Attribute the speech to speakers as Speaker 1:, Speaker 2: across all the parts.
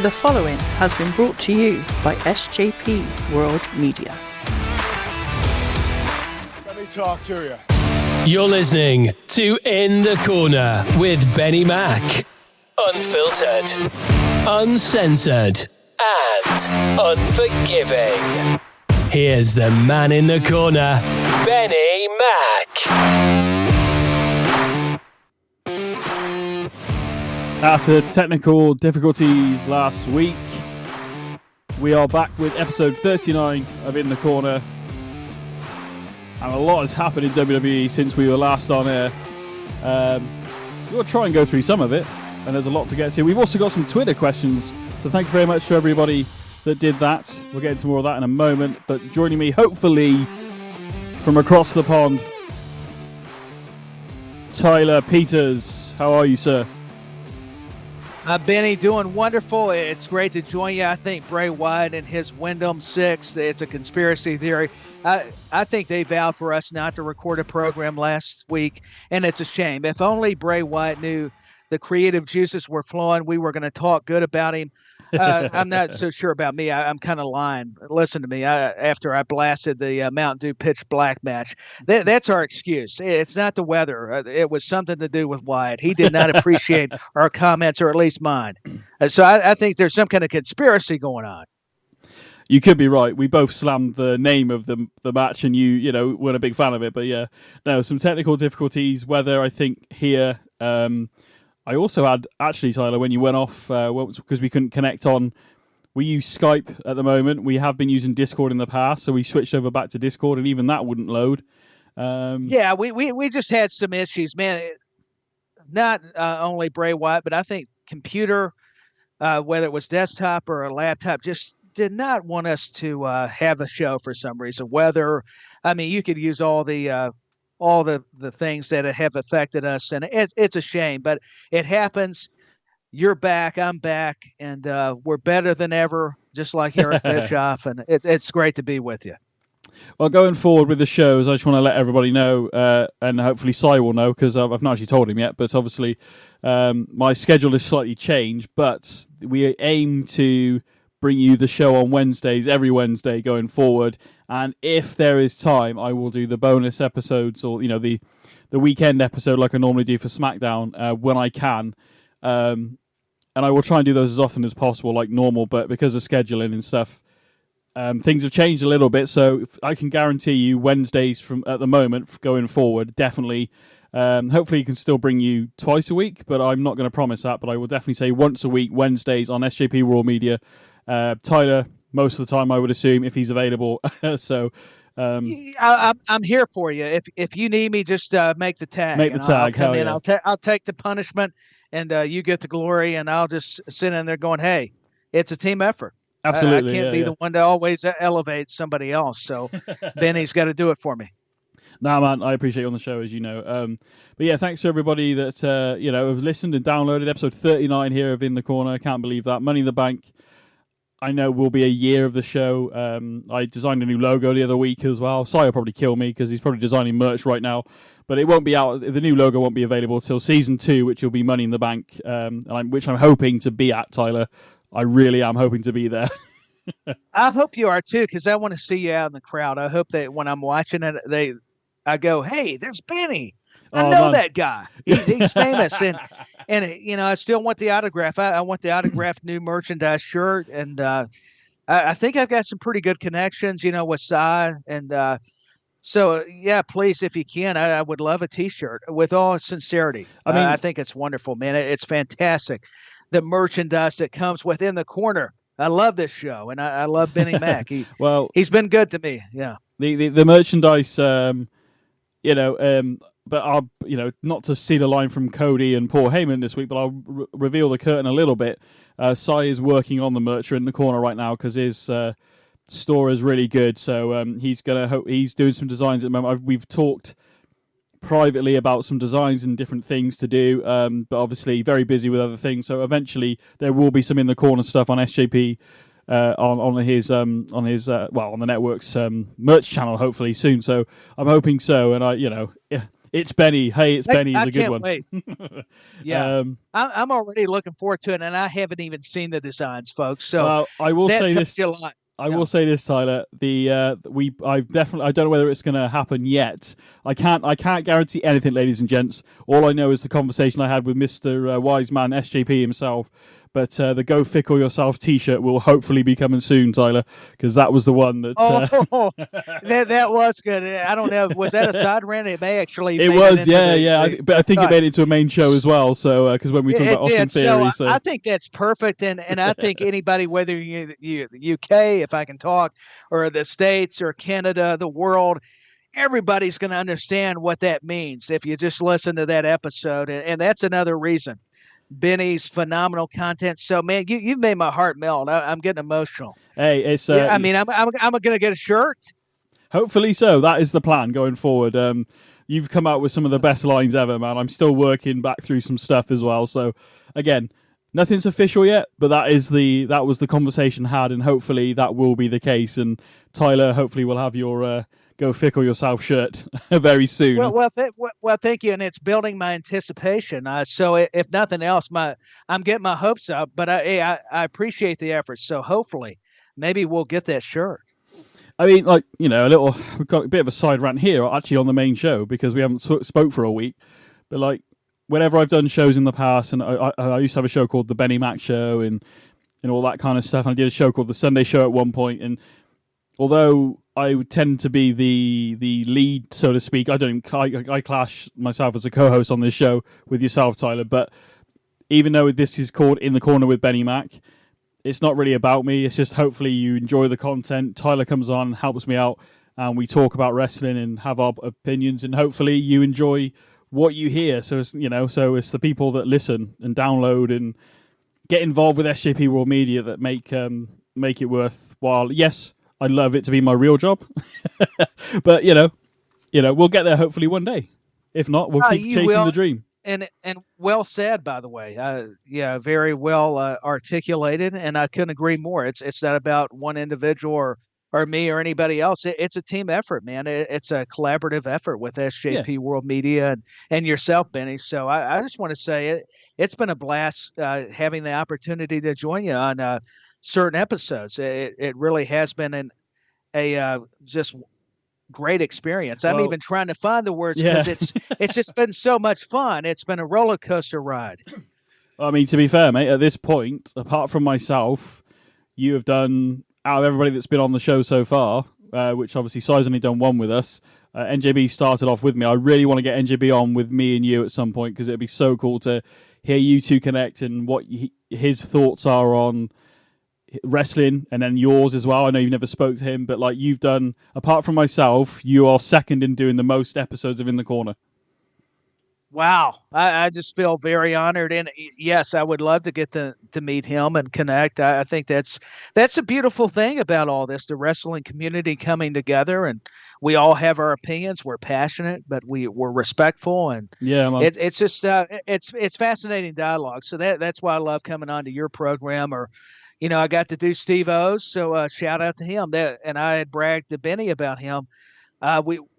Speaker 1: The following has been brought to you by SJP World Media.
Speaker 2: Let me talk to you.
Speaker 3: You're listening to In the Corner with Benny Mac. Unfiltered, uncensored, and unforgiving. Here's the man in the corner, Benny Mac.
Speaker 4: After technical difficulties last week, we are back with episode 39 of In the Corner. And a lot has happened in WWE since we were last on air. We'll try and go through some of it, and there's a lot to get to. We've also got some Twitter questions, so thank you very much to everybody that did that. We'll get into more of that in a moment, but joining me, hopefully, from across the pond, Tyler Peters. How are you, sir?
Speaker 5: Benny, doing wonderful. It's great to join you. I think Bray Wyatt and his Wyndham 6, it's a conspiracy theory. I think they vowed for us not to record a program last week, and it's a shame. If only Bray Wyatt knew the creative juices were flowing, we were going to talk good about him. I'm not so sure about me. I'm kind of lying. Listen to me. After I blasted the Mountain Dew Pitch Black match, that's our excuse. It's not the weather. It was something to do with Wyatt. He did not appreciate our comments, or at least mine. So I think there's some kind of conspiracy going on.
Speaker 4: You could be right. We both slammed the name of the match, and you weren't a big fan of it. But yeah, no, some technical difficulties. Weather, I think, here. I also had, actually, Tyler, when you went off, because we couldn't connect on, we use Skype at the moment. We have been using Discord in the past, so we switched over back to Discord, and even that wouldn't load.
Speaker 5: Yeah, we just had some issues, man. Not only Bray Wyatt, but I think computer, whether it was desktop or a laptop, just did not want us to have a show for some reason. Weather, I mean, you could use all the things that have affected us, and it's a shame, but it happens. You're back, I'm back, and we're better than ever, just like Eric Bischoff, and it's great to be with you.
Speaker 4: Well, going forward with the shows, I just want to let everybody know, and hopefully Cy will know, because I've not actually told him yet, but obviously my schedule is slightly changed, but we aim to bring you the show on Wednesdays, every Wednesday going forward. And if there is time, I will do the bonus episodes, or the weekend episode like I normally do for SmackDown when I can. And I will try and do those as often as possible, like normal. But because of scheduling and stuff, things have changed a little bit. So I can guarantee you Wednesdays from at the moment going forward, definitely. Hopefully, you can still bring you twice a week, but I'm not going to promise that. But I will definitely say once a week, Wednesdays on SJP Raw Media. Tyler, most of the time, I would assume, if he's available. So
Speaker 5: I'm here for you. If you need me, just make the tag.
Speaker 4: Make the tag.
Speaker 5: I'll come in.
Speaker 4: Yeah.
Speaker 5: I'll take the punishment, and you get the glory. And I'll just sit in there going, "Hey, it's a team effort."
Speaker 4: Absolutely,
Speaker 5: I can't be the one to always elevate somebody else. So Benny's got to do it for me.
Speaker 4: Nah, man, I appreciate you on the show, as you know. But yeah, thanks to everybody that have listened and downloaded episode 39 here of In the Corner. I can't believe that. Money in the Bank, I know, will be a year of the show. I designed a new logo the other week as well. Cy will probably kill me because he's probably designing merch right now. But it won't be out. The new logo won't be available till season 2, which will be Money in the Bank, which I'm hoping to be at, Tyler. I really am hoping to be there.
Speaker 5: I hope you are too, because I want to see you out in the crowd. I hope that when I'm watching it, I go, "Hey, there's Benny. I know that guy. He's famous." And I still want the autograph. I want the autographed new merchandise shirt, and I think I've got some pretty good connections, with Cy, and so yeah, please, if you can, I would love a T-shirt. With all sincerity, I think it's wonderful, man. It's fantastic. The merchandise that comes within the corner. I love this show, and I love Benny Mac. He's been good to me. Yeah.
Speaker 4: The merchandise, but I'll, not to see the line from Cody and Paul Heyman this week, but I'll reveal the curtain a little bit. Cy is working on the merch in the corner right now because his store is really good. So he's doing some designs at the moment. We've talked privately about some designs and different things to do, but obviously very busy with other things. So eventually there will be some in the corner stuff on SJP on the network's merch channel hopefully soon. So I'm hoping so, and It's BenNny. Hey, it's BenNny is a good one.
Speaker 5: I can't wait. Yeah, I'm already looking forward to it, and I haven't even seen the designs, folks. So
Speaker 4: well, I will say this.
Speaker 5: A lot.
Speaker 4: I will say this, Tyler. I don't know whether it's going to happen yet. I can't guarantee anything, ladies and gents. All I know is the conversation I had with Mr. Wise Man SJP himself. But the Go Fickle Yourself T-shirt will hopefully be coming soon, Tyler, because that was the one that.
Speaker 5: That was good. I don't know. Was that a side rant? It may actually.
Speaker 4: It was, yeah. But I think it made it into a main show as well. So because when we talk about Austin Theory,
Speaker 5: so I think that's perfect, and I think anybody, whether you the UK, if I can talk, or the States or Canada, the world. Everybody's going to understand what that means if you just listen to that episode, and that's another reason. BenNny's phenomenal content. So, man, you've made my heart melt. I'm getting emotional.
Speaker 4: Hey, it's.
Speaker 5: I mean, I'm going to get a shirt.
Speaker 4: Hopefully so. That is the plan going forward. You've come out with some of the best lines ever, man. I'm still working back through some stuff as well. So, again, nothing's official yet, but that was the conversation had, and hopefully that will be the case. And Tyler, hopefully, will have your. Go Fickle Yourself shirt very soon.
Speaker 5: Well, thank you, and it's building my anticipation. So if nothing else, I'm getting my hopes up. But I appreciate the effort. So hopefully, maybe we'll get that shirt.
Speaker 4: I mean, we've got a bit of a side rant here, actually, on the main show because we haven't spoke for a week. But whenever I've done shows in the past, and I used to have a show called the BenNny Mac Show and all that kind of stuff. And I did a show called the Sunday Show at one point, and although I would tend to be the lead, so to speak, I clash myself as a co-host on this show with yourself, Tyler. But even though this is called In the Corner with BenNny Mac, it's not really about me. It's just hopefully you enjoy the content. Tyler comes on, helps me out, and we talk about wrestling and have our opinions. And hopefully you enjoy what you hear. So it's it's the people that listen and download and get involved with SJP World Media that make it worthwhile. Yes. I'd love it to be my real job, but we'll get there hopefully one day. If not, we'll keep chasing the dream.
Speaker 5: And well said, by the way. Very well articulated, and I couldn't agree more. It's not about one individual or me or anybody else. It's a team effort, man. It's a collaborative effort with SJP World Media and yourself, BenNny. So I just want to say it's been a blast having the opportunity to join you on certain episodes. It really has been a just great experience. I'm even trying to find the words because it's just been so much fun. It's been a roller coaster ride.
Speaker 4: I mean, to be fair, mate, at this point, apart from myself, you have done, out of everybody that's been on the show so far, which obviously Si's only done one with us, NJB started off with me. I really want to get NJB on with me and you at some point because it'd be so cool to hear you two connect and what his thoughts are on wrestling, and then yours as well. I know you've never spoke to him, but you've done, apart from myself, you are second in doing the most episodes of In the Corner.
Speaker 5: Wow. I just feel very honored, and yes, I would love to get to meet him and connect. I think that's a beautiful thing about all this, the wrestling community coming together, and we all have our opinions. We're passionate, but we're respectful, and it's just it's fascinating dialogue. So that's why I love coming on to your program. Or I got to do Steve O's, so shout out to him. And I had bragged to BenNny about him.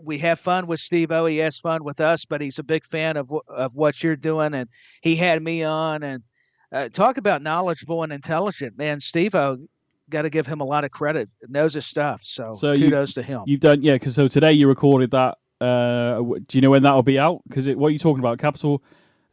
Speaker 5: We have fun with Steve O. He has fun with us, but he's a big fan of what you're doing, and he had me on. And talk about knowledgeable and intelligent, man. Steve O, got to give him a lot of credit. Knows his stuff. So kudos to him.
Speaker 4: You've done, because so today you recorded that. Do you know when that'll be out? Because what are you talking about?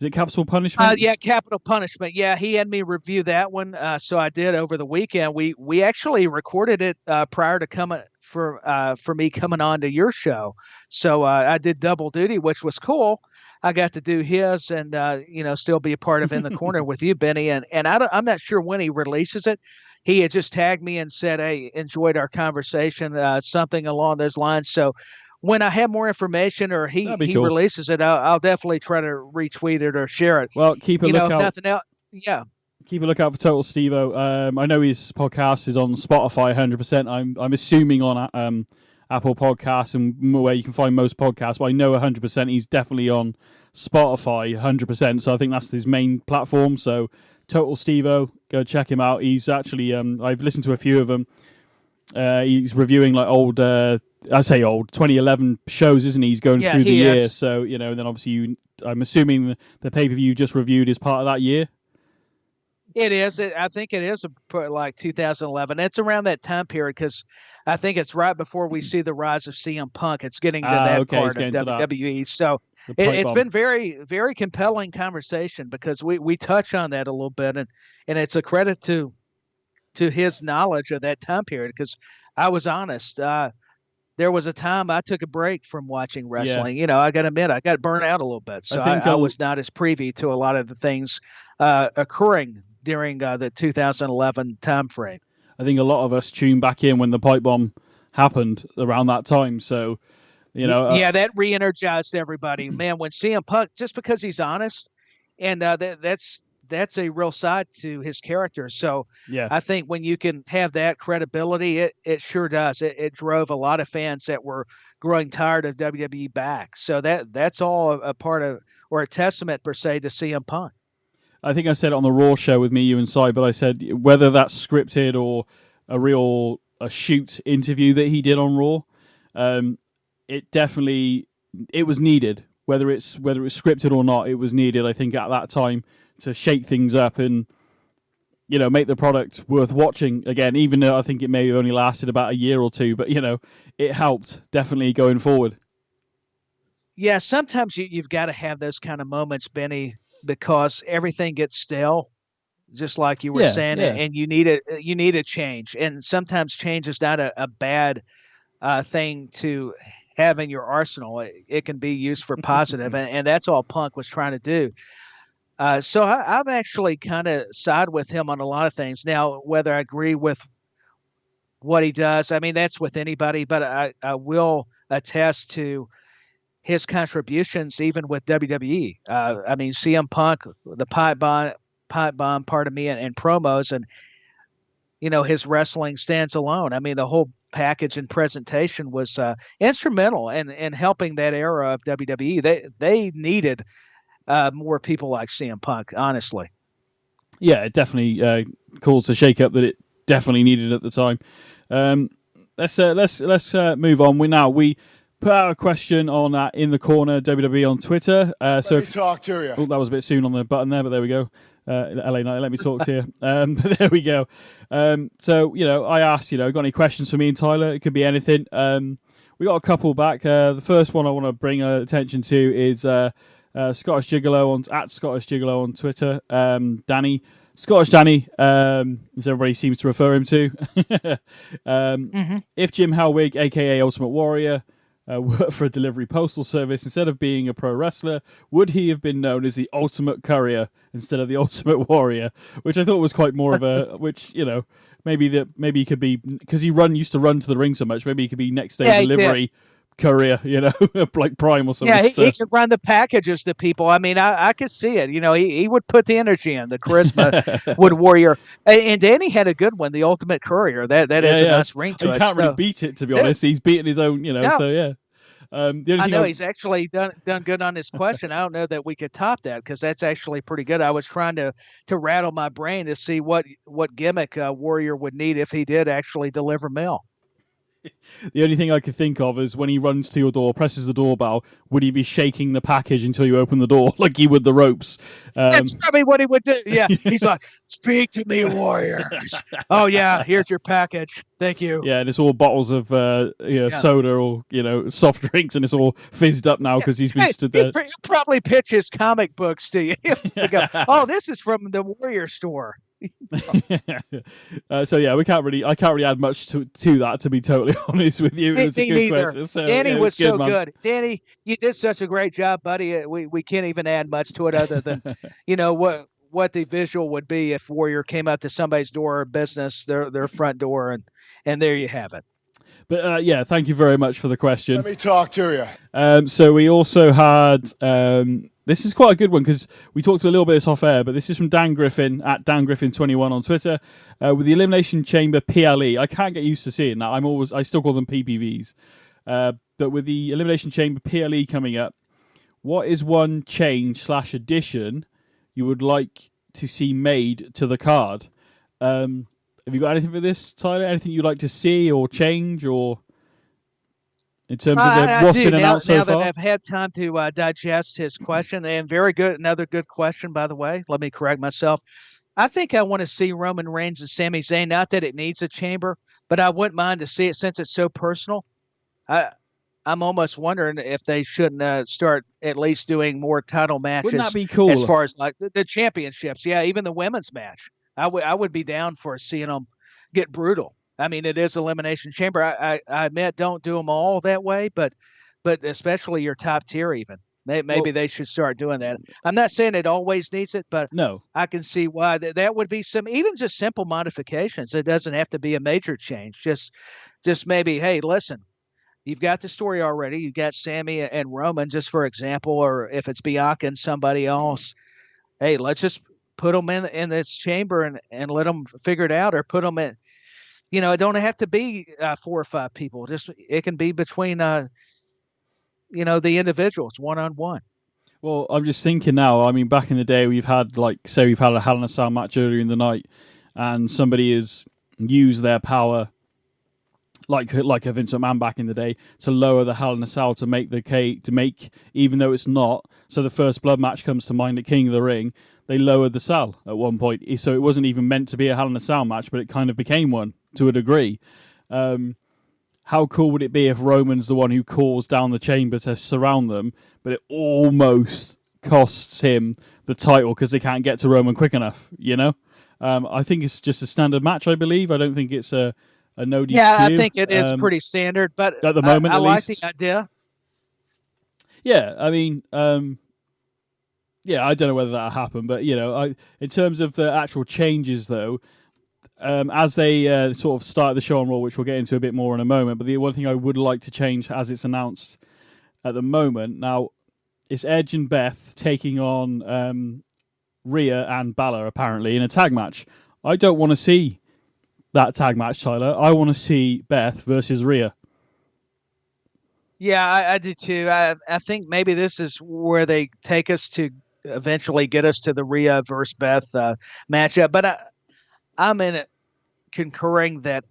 Speaker 4: Is it Capital Punishment?
Speaker 5: Capital Punishment. Yeah, he had me review that one, so I did over the weekend. We actually recorded it prior to coming for me coming on to your show, so I did double duty, which was cool. I got to do his and still be a part of In the Corner with you, BenNny, and I'm not sure when he releases it. He had just tagged me and said, "Hey, enjoyed our conversation," something along those lines. So when I have more information or he
Speaker 4: cool.
Speaker 5: releases it, I'll definitely try to retweet it or share it.
Speaker 4: Well, keep a lookout.
Speaker 5: If nothing else, yeah.
Speaker 4: Keep a lookout for Total Steve-O. I know his podcast is on Spotify 100%. I'm assuming on Apple Podcasts and where you can find most podcasts, but I know 100% he's definitely on Spotify 100%. So I think that's his main platform. So Total Steve-O, go check him out. He's actually I've listened to a few of them. He's reviewing like old I say old 2011 shows, isn't he? He's going through the
Speaker 5: he
Speaker 4: year,
Speaker 5: is.
Speaker 4: so and then obviously I'm assuming the pay per view you just reviewed is part of that year.
Speaker 5: It is. I think it is like 2011. It's around that time period because I think it's right before we see the rise of CM Punk. It's getting to that part of WWE. So it's been very, very compelling conversation because we touch on that a little bit, and it's a credit to his knowledge of that time period because I was honest. There was a time I took a break from watching wrestling.
Speaker 4: Yeah.
Speaker 5: I got to admit, I got burnt out a little bit. So I was not as privy to a lot of the things occurring during the 2011 time frame.
Speaker 4: I think a lot of us tuned back in when the pipe bomb happened around that time. So,
Speaker 5: that re-energized everybody. Man, when CM Punk, just because he's honest, and that's a real side to his character. So
Speaker 4: yeah,
Speaker 5: I think when you can have that credibility, it sure does. It drove a lot of fans that were growing tired of WWE back. So that's all a part of, or a testament per se, to CM Punk.
Speaker 4: I think I said it on the Raw show with me, you, and Cy, but I said whether that's scripted or a shoot interview that he did on Raw, it was needed. Whether it's scripted or not, it was needed. I think at that time to shake things up and make the product worth watching again. Even though I think it may have only lasted about a year or two, but it helped definitely going forward.
Speaker 5: Yeah, sometimes you've got to have those kind of moments, Benny, because everything gets stale, just like you were saying, and you need a change. And sometimes change is not a bad thing to have in your arsenal. It can be used for positive, and that's all Punk was trying to do. So I'm actually kind of side with him on a lot of things. Now, whether I agree with what he does, I mean, that's with anybody, but I will attest to his contributions even with WWE. I mean, CM Punk, the pipe bomb, pardon me, and promos, and his wrestling stands alone. I mean, the whole package and presentation was instrumental in helping that era of WWE. They needed more people like CM Punk, honestly.
Speaker 4: Yeah, it definitely caused a shake-up that it definitely needed at the time. Let's move on. We put out a question on In the Corner WWE on Twitter.
Speaker 2: Let me talk to you.
Speaker 4: Oh, that was a bit soon on the button there, but there we go. LA Knight, let me talk to you. But there we go. So, I asked, got any questions for me and Tyler? It could be anything. We got a couple back. The first one I want to bring attention to is Scottish Gigolo at Scottish Gigolo on Twitter. Danny, Scottish Danny, as everybody seems to refer him to. If Jim Hellwig, aka Ultimate Warrior, worked for a delivery postal service instead of being a pro wrestler, would he have been known as the Ultimate Courier instead of the Ultimate Warrior? Which I thought was quite more of a, maybe he could be, because he used to run to the ring so much. Maybe he could be next day delivery courier, like Prime or something.
Speaker 5: Yeah, he could run the packages to people. I mean, I could see it. He would put the energy in, the charisma would Warrior. And Danny had a good one, the Ultimate Courier. That is a nice ring to it.
Speaker 4: You can't really beat it, to be honest. He's beaten his own, so yeah.
Speaker 5: I know he's actually done good on this question. I don't know that we could top that because that's actually pretty good. I was trying to rattle my brain to see what gimmick Warrior would need if he did actually deliver mail.
Speaker 4: The only thing I could think of is when he runs to your door, presses the doorbell, would he be shaking the package until you open the door like he would the ropes?
Speaker 5: That's probably what he would do. Yeah, he's like, "Speak to me, Warriors." Oh yeah, here's your package. Thank you.
Speaker 4: Yeah, and it's all bottles of soda or soft drinks, and it's all fizzed up now because he's been stood there.
Speaker 5: He'll probably pitch his comic books to you. Go, oh, this is from the Warrior store.
Speaker 4: So yeah, I can't really add much to that, to be totally honest with you. It was a good question. So,
Speaker 5: Danny was
Speaker 4: good,
Speaker 5: so
Speaker 4: man.
Speaker 5: good. Danny, you did such a great job, buddy. We can't even add much to it other than what the visual would be if Warrior came up to somebody's door or business, their front door, and there you have it.
Speaker 4: But yeah, thank you very much for the question.
Speaker 2: Let me talk to you.
Speaker 4: So we also had this is quite a good one because we talked a little bit of this off air, but this is from Dan Griffin at DanGriffin21 on Twitter with the Elimination Chamber PLE. I can't get used to seeing that. I still call them PPVs. But with the Elimination Chamber PLE coming up, what is one change / addition you would like to see made to the card? Have you got anything for this, Tyler? Anything you'd like to see or change or? in terms of what's been announced so far?
Speaker 5: Now that I've had time to digest his question, and very good, another good question, by the way. Let me correct myself. I think I want to see Roman Reigns and Sami Zayn. Not that it needs a chamber, but I wouldn't mind to see it since it's so personal. I'm almost wondering if they shouldn't start at least doing more title matches.
Speaker 4: Wouldn't that be cool?
Speaker 5: As far as like the championships, yeah, even the women's match. I would be down for seeing them get brutal. I mean, it is Elimination Chamber. I admit, don't do them all that way, but especially your top tier even. Maybe they should start doing that. I'm not saying it always needs it, but
Speaker 4: no,
Speaker 5: I can see why that would be some, even just simple modifications. It doesn't have to be a major change. Just maybe, hey, listen, you've got the story already. You've got Sammy and Roman, just for example, or if it's Bianca and somebody else, hey, let's just put them in this chamber and let them figure it out, or put them in. You know, it don't have to be 4 or 5 people. Just it can be between the individuals, one-on-one.
Speaker 4: Well, I'm just thinking now. I mean, back in the day, we've had a Hell in a Cell match earlier in the night, and somebody has used their power, like a Vince McMahon back in the day, to lower the Hell in a Cell to make even though it's not. So the first blood match comes to mind at King of the Ring. They lowered the cell at one point, so it wasn't even meant to be a Hell in a Cell match, but it kind of became one to a degree. How cool would it be if Roman's the one who calls down the chamber to surround them, but it almost costs him the title because they can't get to Roman quick enough, you know? I think it's just a standard match, I believe. I don't think it's a no DQ.
Speaker 5: Yeah, I think it is pretty standard, but
Speaker 4: at the moment,
Speaker 5: I
Speaker 4: at
Speaker 5: like
Speaker 4: least.
Speaker 5: the idea.
Speaker 4: Yeah, I mean, I don't know whether that'll happen, but, in terms of the actual changes, though, as they sort of start the show on Raw, which we'll get into a bit more in a moment, but the one thing I would like to change as it's announced at the moment, now, it's Edge and Beth taking on Rhea and Balor, apparently, in a tag match. I don't want to see that tag match, Tyler. I want to see Beth versus Rhea.
Speaker 5: Yeah, I do too. I think maybe this is where they take us to eventually get us to the Rhea versus Beth matchup, but I'm in it concurring that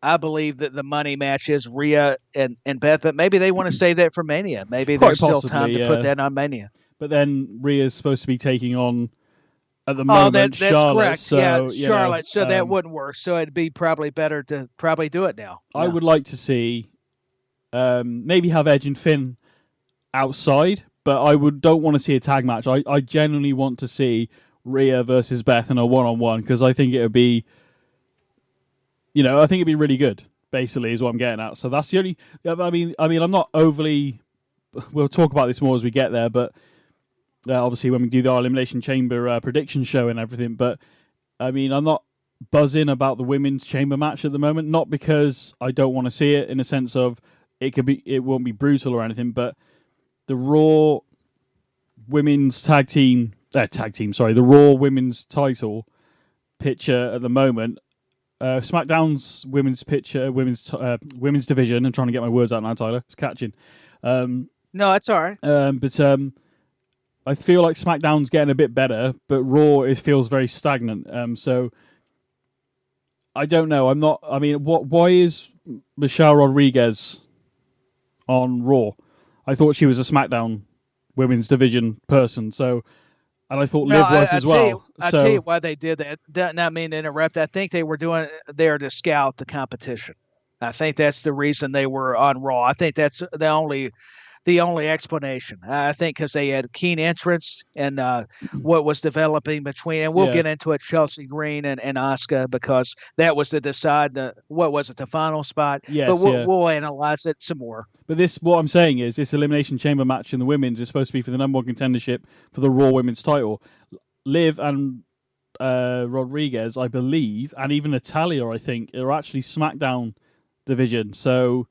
Speaker 5: I believe that the money match is Rhea and Beth, but maybe they want to save that for Mania. Maybe there's still time to put that on Mania.
Speaker 4: But then Rhea's supposed to be taking on, at the moment,
Speaker 5: that's
Speaker 4: Charlotte.
Speaker 5: Correct.
Speaker 4: So,
Speaker 5: yeah, Charlotte. So that wouldn't work. So it'd be probably better to probably do it now.
Speaker 4: I would like to see maybe have Edge and Finn outside, but I don't want to see a tag match. I genuinely want to see Rhea versus Beth in a one-on-one, because I think it would be, I think it'd be really good, basically, is what I'm getting at. So that's the only, I mean, I'm not overly, we'll talk about this more as we get there, but obviously when we do the Elimination Chamber prediction show and everything, but I mean, I'm not buzzing about the women's chamber match at the moment, not because I don't want to see it in a sense of it won't be brutal or anything, but the Raw women's the Raw women's title picture at the moment, SmackDown's women's picture, women's division. I'm trying to get my words out now, Tyler. It's catching.
Speaker 5: No, that's all right.
Speaker 4: But I feel like SmackDown's getting a bit better, but Raw feels very stagnant. So I don't know. Why is Michelle Rodriguez on Raw? I thought she was a SmackDown women's division person. So, and I thought Liv was as well.
Speaker 5: I'll tell you why they did that. Does not mean to interrupt. I think they were doing it there to scout the competition. I think that's the reason they were on Raw. I think that's the only explanation. I think because they had keen interest in what was developing between, and we'll get into it, Chelsea Green and Asuka, because that was to decide what was it, the final spot.
Speaker 4: Yes,
Speaker 5: but we'll analyze it some more.
Speaker 4: But what I'm saying is this Elimination Chamber match in the women's is supposed to be for the number one contendership for the Raw Women's title. Liv and Rodriguez, I believe, and even Natalya, I think, are actually SmackDown division. So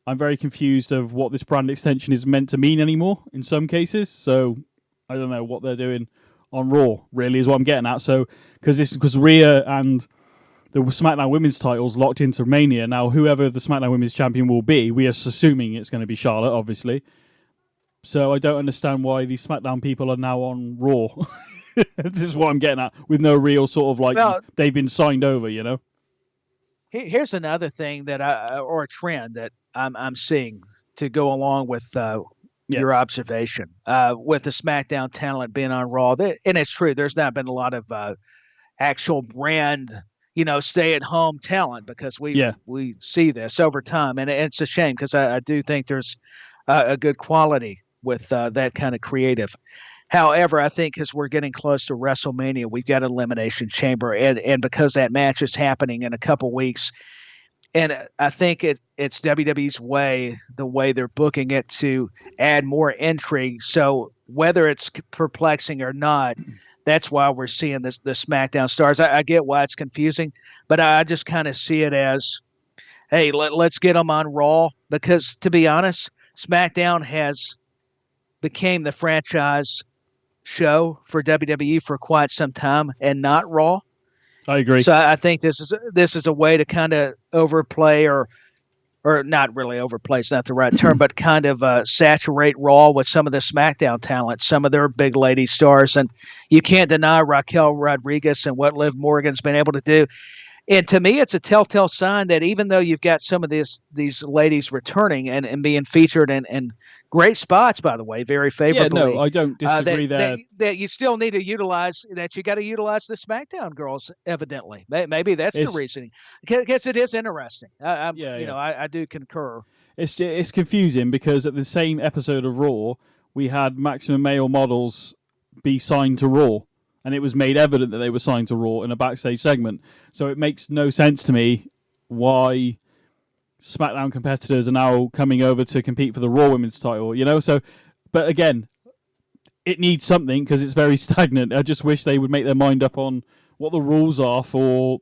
Speaker 4: I'm very confused of what this brand extension is meant to mean anymore in some cases. So I don't know what they're doing on Raw, really, is what I'm getting at. So because Rhea and the SmackDown Women's titles locked into Mania. Now, whoever the SmackDown Women's champion will be, we are assuming it's going to be Charlotte, obviously. So I don't understand why these SmackDown people are now on Raw. This is what I'm getting at, with no real sort of they've been signed over,
Speaker 5: Here's another thing or a trend that I'm seeing to go along with your observation with the SmackDown talent being on Raw. And it's true. There's not been a lot of actual brand, stay at home talent because we see this over time, and it's a shame because I do think there's a good quality with that kind of creative. However, I think as we're getting close to WrestleMania, we've got Elimination Chamber, and because that match is happening in a couple weeks, and I think it's WWE's way, the way they're booking it, to add more intrigue. So whether it's perplexing or not, that's why we're seeing the SmackDown stars. I get why it's confusing, but I just kind of see it as, hey, let's get them on Raw, because to be honest, SmackDown has became the franchise show for WWE for quite some time, and not Raw.
Speaker 4: I agree.
Speaker 5: So I think this is a way to kind of overplay or not really overplay, it's not the right term, but kind of saturate Raw with some of the SmackDown talent, some of their big lady stars. And you can't deny Raquel Rodriguez and what Liv Morgan's been able to do. And to me, it's a telltale sign that even though you've got some of these ladies returning and being featured in great spots, by the way, very favorably.
Speaker 4: Yeah, no, I don't disagree there.
Speaker 5: That you still need to utilize, that you got to utilize the SmackDown girls, evidently. Maybe that's the reasoning. Because it is interesting. I do concur.
Speaker 4: It's confusing because at the same episode of Raw, we had Maximum Male Models be signed to Raw. And it was made evident that they were signed to Raw in a backstage segment. So it makes no sense to me why SmackDown competitors are now coming over to compete for the Raw Women's title, So, but again, it needs something because it's very stagnant. I just wish they would make their mind up on what the rules are for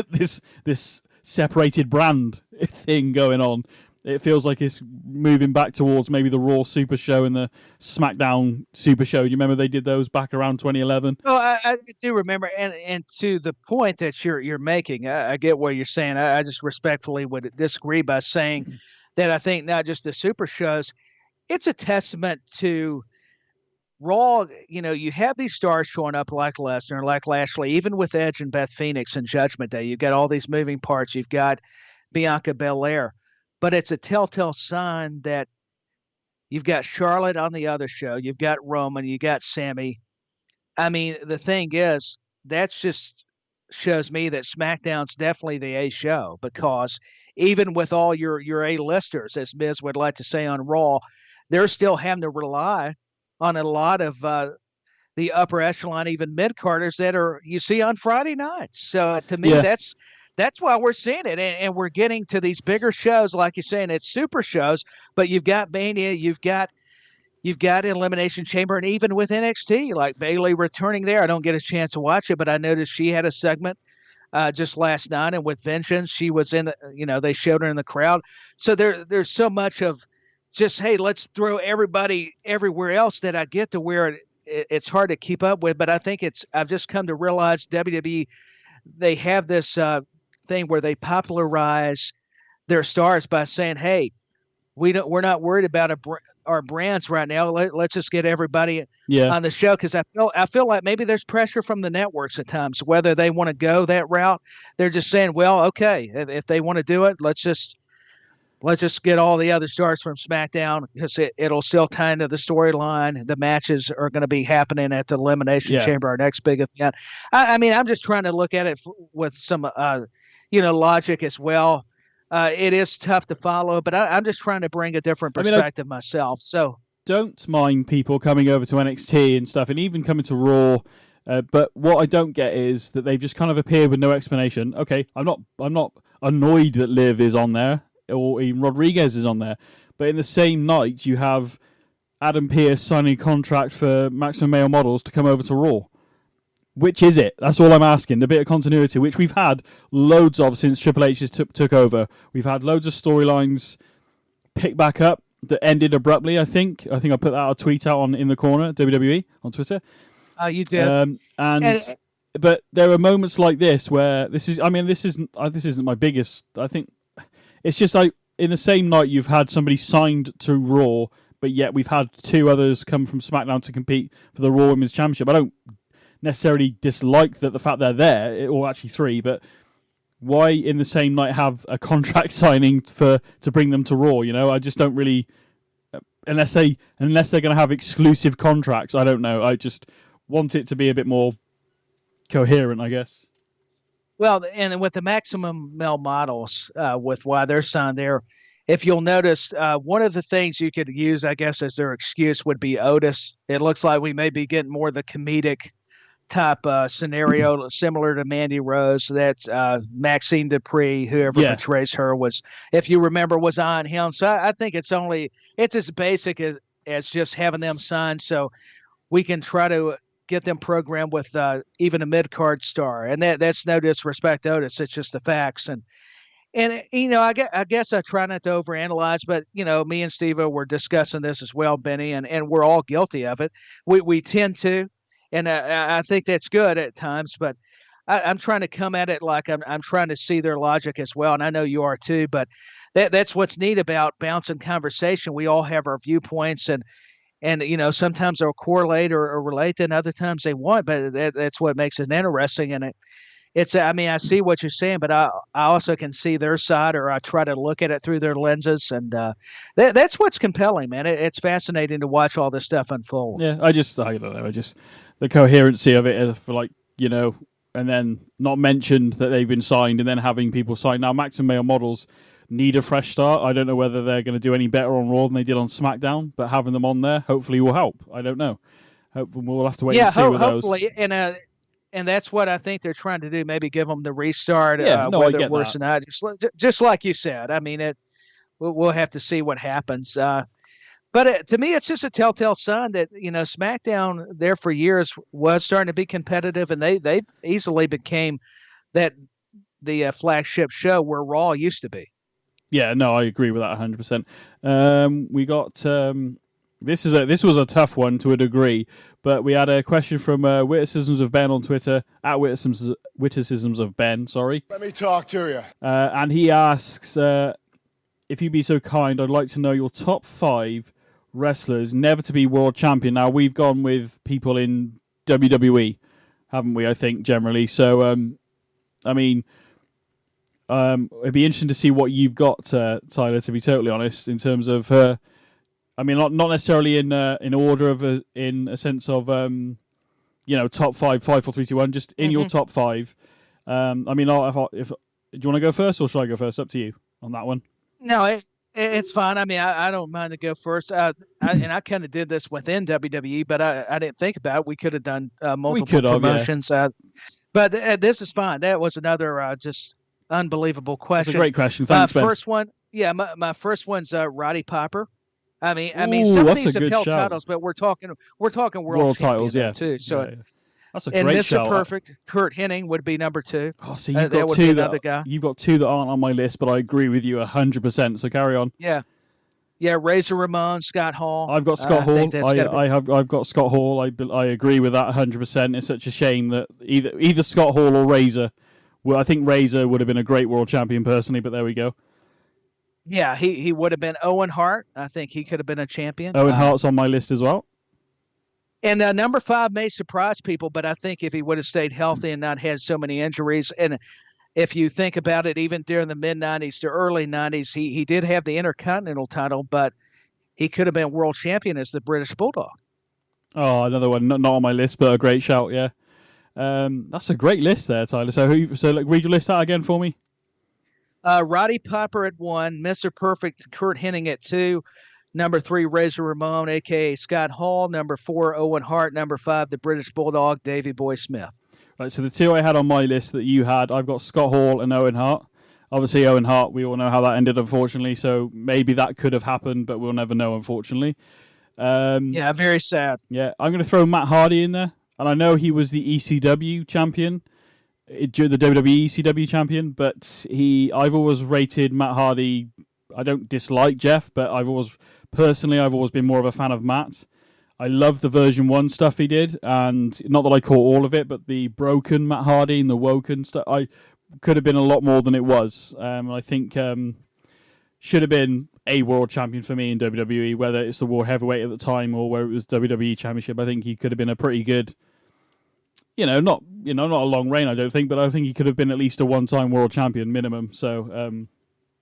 Speaker 4: this separated brand thing going on. It feels like it's moving back towards maybe the Raw Super Show and the SmackDown Super Show. Do you remember they did those back around 2011?
Speaker 5: Oh, I do remember, and to the point that you're making, I get what you're saying. I just respectfully would disagree by saying that I think not just the Super Shows, it's a testament to Raw. You have these stars showing up like Lesnar, like Lashley, even with Edge and Beth Phoenix and Judgment Day. You've got all these moving parts. You've got Bianca Belair. But it's a telltale sign that you've got Charlotte on the other show. You've got Roman. You got Sammy. I mean, the thing is, that just shows me that SmackDown's definitely the A show, because even with all your A-listers, as Miz would like to say on Raw, they're still having to rely on a lot of the upper echelon, even mid-carders that you see on Friday nights. So to me, that's why we're seeing it, and we're getting to these bigger shows, like you're saying, it's super shows. But you've got Mania, you've got Elimination Chamber, and even with NXT, like Bayley returning there. I don't get a chance to watch it, but I noticed she had a segment just last night, and with Vengeance, she was in the, they showed her in the crowd. So there's so much of just, hey, let's throw everybody everywhere else that I get to where it's hard to keep up with. But I think I've just come to realize WWE, they have this thing where they popularize their stars by saying, hey, we're not worried about our brands right now. Let's just get everybody on the show, because I feel like maybe there's pressure from the networks at times, whether they want to go that route. They're just saying, well, okay, if they want to do it, let's just get all the other stars from SmackDown, because it'll still tie into the storyline. The matches are going to be happening at the Elimination Chamber, our next big event. I mean, I'm just trying to look at it with some logic as well. It is tough to follow, but I'm just trying to bring a different perspective myself. So
Speaker 4: don't mind people coming over to NXT and stuff, and even coming to Raw. But what I don't get is that they've just kind of appeared with no explanation. Okay, I'm not annoyed that Liv is on there, or even Rodriguez is on there. But in the same night, you have Adam Pearce signing a contract for Maximum Male Models to come over to Raw. Which is it? That's all I'm asking. The bit of continuity, which we've had loads of since Triple H took over. We've had loads of storylines pick back up that ended abruptly, I think. I put that a tweet out on In the Corner, WWE, on Twitter.
Speaker 5: You did.
Speaker 4: But there are moments like this where this isn't my biggest. I think it's just like in the same night you've had somebody signed to Raw, but yet we've had two others come from SmackDown to compete for the Raw Women's Championship. I don't necessarily dislike the fact they're there, or actually three, but why in the same night have a contract signing to bring them to Raw? I just don't really, unless they're going to have exclusive contracts. I don't know. I just want it to be a bit more coherent, I guess.
Speaker 5: Well, and with the Maximum Male models, with why they're signed there, if you'll notice, one of the things you could use, I guess, as their excuse would be Otis. It looks like we may be getting more of the comedic type scenario, similar to Mandy Rose. That's Maxine Dupree, whoever portrays her, was, if you remember, was on him. So I think it's as basic as just having them signed, so we can try to get them programmed with even a mid-card star. And that's no disrespect to Otis. It's just the facts. And I guess I try not to overanalyze, but, me and Steve were discussing this as well, Benny, and we're all guilty of it. We tend to, and I think that's good at times, but I'm trying to come at it like I'm trying to see their logic as well, and I know you are too, but that's what's neat about bouncing conversation. We all have our viewpoints, and sometimes they'll correlate or relate, and other times they won't, but that's what makes it interesting. And I see what you're saying, but I also can see their side, or I try to look at it through their lenses, and that's what's compelling, man. It's fascinating to watch all this stuff unfold.
Speaker 4: Yeah, I don't know, the coherency of it, for and then not mentioned that they've been signed, and then having people signed. Now, Maximum Male models need a fresh start. I don't know whether they're going to do any better on Raw than they did on SmackDown, but having them on there hopefully will help. I don't know. We'll have to wait and see with those.
Speaker 5: Hopefully, and that's what I think they're trying to do. Maybe give them the restart.
Speaker 4: Whether it
Speaker 5: works or not, just like you said. I mean, we'll have to see what happens. But to me, it's just a telltale sign that SmackDown there for years was starting to be competitive, and they easily became the flagship show where Raw used to be.
Speaker 4: Yeah, no, I agree with that 100%. We got this was a tough one to a degree, but we had a question from Witticisms of Ben on Twitter at Witticisms of Ben. Sorry.
Speaker 2: Let me talk to you.
Speaker 4: And he asks, if you'd be so kind, I'd like to know your top 5 wrestlers never to be world champion. Now, we've gone with people in WWE, haven't we? I think generally. So, it'd be interesting to see what you've got, Tyler. To be totally honest, in terms of not necessarily in order of in a sense of top 5, 4, 3, 2, 1. Just in your top 5. If do you want to go first, or should I go first? Up to you on that one.
Speaker 5: No, it's fine. I mean, I don't mind to go first. And I kind of did this within WWE, but I didn't think about it. We could have done multiple promotions. Yeah. But this is fine. That was another just unbelievable question.
Speaker 4: That's a great question. Thanks, Ben.
Speaker 5: First one, my first one's Roddy Piper. I mean, some of these have held titles, but we're talking world
Speaker 4: titles,
Speaker 5: too. So.
Speaker 4: Yeah. That's a great shout.
Speaker 5: Mr. Perfect, Kurt Hennig would be number 2.
Speaker 4: Oh, so you've got two you've got 2 that aren't on my list, but I agree with you 100%. So carry on.
Speaker 5: Yeah, Razor Ramon, Scott Hall.
Speaker 4: I've got Scott Hall. I've got Scott Hall. I agree with that 100%. It's such a shame that either Scott Hall or Razor. Well, I think Razor would have been a great world champion personally, but there we go.
Speaker 5: Yeah, he would have been. Owen Hart. I think he could have been a champion.
Speaker 4: Owen Hart's on my list as well.
Speaker 5: And number 5 may surprise people, but I think if he would have stayed healthy and not had so many injuries, and if you think about it, even during the mid-'90s to early '90s, he did have the Intercontinental title, but he could have been world champion as the British Bulldog.
Speaker 4: Oh, another one not on my list, but a great shout, yeah. That's a great list there, Tyler. So read your list out again for me.
Speaker 5: Roddy Piper at 1, Mr. Perfect, Kurt Hennig at 2. Number 3, Razor Ramon, a.k.a. Scott Hall. Number 4, Owen Hart. Number 5, the British Bulldog, Davey Boy Smith.
Speaker 4: Right, so the 2 I had on my list that you had, I've got Scott Hall and Owen Hart. Obviously, Owen Hart, we all know how that ended, unfortunately, so maybe that could have happened, but we'll never know, unfortunately.
Speaker 5: Very sad.
Speaker 4: Yeah, I'm going to throw Matt Hardy in there, and I know he was the ECW champion, the WWE ECW champion, but I've always rated Matt Hardy. I don't dislike Jeff, but I've always been more of a fan of Matt. I love the version 1 stuff he did, and not that I caught all of it, but the broken Matt Hardy and the woken stuff, I could have been a lot more than it was. I think should have been a world champion for me in WWE, whether it's the World Heavyweight at the time or where it was WWE Championship. I think he could have been a pretty good not a long reign, I don't think, but I think he could have been at least a one-time world champion minimum. So,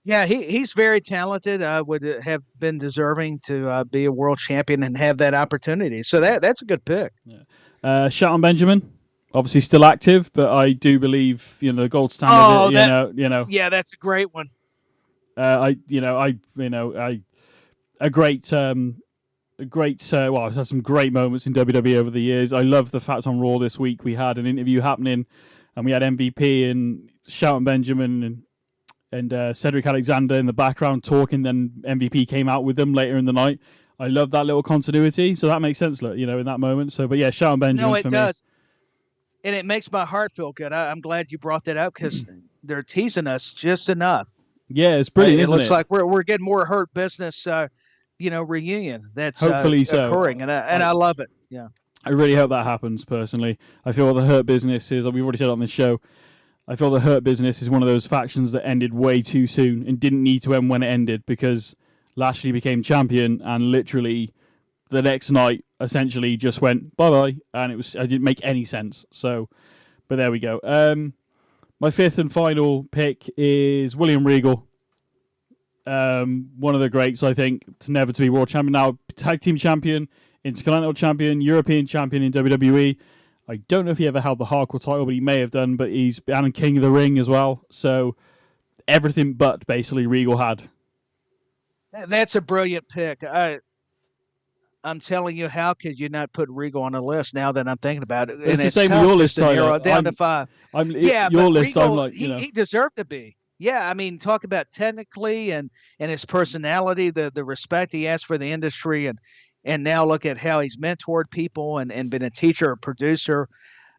Speaker 5: yeah, he's very talented. Would have been deserving to be a world champion and have that opportunity. So that's a good pick.
Speaker 4: Yeah. Shelton Benjamin, obviously still active, but I do believe the gold standard.
Speaker 5: Yeah, that's a great one.
Speaker 4: A great. Well, I've had some great moments in WWE over the years. I love the fact on Raw this week we had an interview happening, and we had MVP and Shelton Benjamin and Cedric Alexander in the background talking. Then MVP came out with them later in the night. I love that little continuity, so that makes sense, in that moment. So, but yeah, Shelton Benjamin.
Speaker 5: No, it
Speaker 4: for
Speaker 5: does,
Speaker 4: me.
Speaker 5: And it makes my heart feel good. I'm glad you brought that up because they're teasing us just enough.
Speaker 4: Yeah, it's brilliant.
Speaker 5: It looks like we're getting more Hurt Business. Reunion that's
Speaker 4: hopefully
Speaker 5: occurring, and I love it. Yeah,
Speaker 4: I really hope that happens. Personally, I feel the Hurt Business is. We've already said it on this show. I feel the Hurt Business is one of those factions that ended way too soon and didn't need to end when it ended because Lashley became champion and literally the next night essentially just went bye bye, and it didn't make any sense. So, but there we go. My fifth and final pick is William Regal. One of the greats, I think, to be world champion. Now, tag team champion, intercontinental champion, European champion in WWE. I don't know if he ever held the hardcore title, but he may have done. But he's been King of the Ring as well. So everything but basically Regal had.
Speaker 5: That's a brilliant pick. I'm telling you, how could you not put Regal on the list now that I'm thinking about it?
Speaker 4: It's the same with your list, Tyler.
Speaker 5: Down to 5.
Speaker 4: Your list,
Speaker 5: Regal,
Speaker 4: I'm like,
Speaker 5: he deserved to be. Yeah, I mean, talk about technically and his personality, the respect he has for the industry, and now look at how he's mentored people and been a teacher, a producer.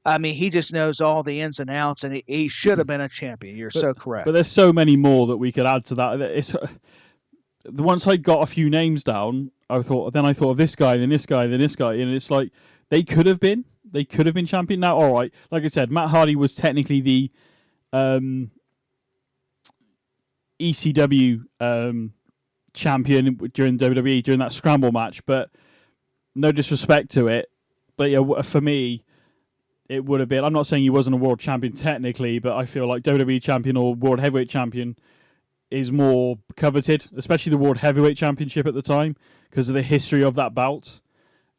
Speaker 5: I mean, he just knows all the ins and outs, and he should have been a champion. You're so correct.
Speaker 4: But there's so many more that we could add to that. Once I got a few names down, I thought of this guy, then this guy, then this guy, and it's like they could have been champion. Now, all right, like I said, Matt Hardy was technically the ECW champion during WWE during that scramble match, but no disrespect to it, but yeah, for me it would have been. I'm not saying he wasn't a world champion technically, but I feel like WWE champion or world heavyweight champion is more coveted, especially the world heavyweight championship at the time because of the history of that bout.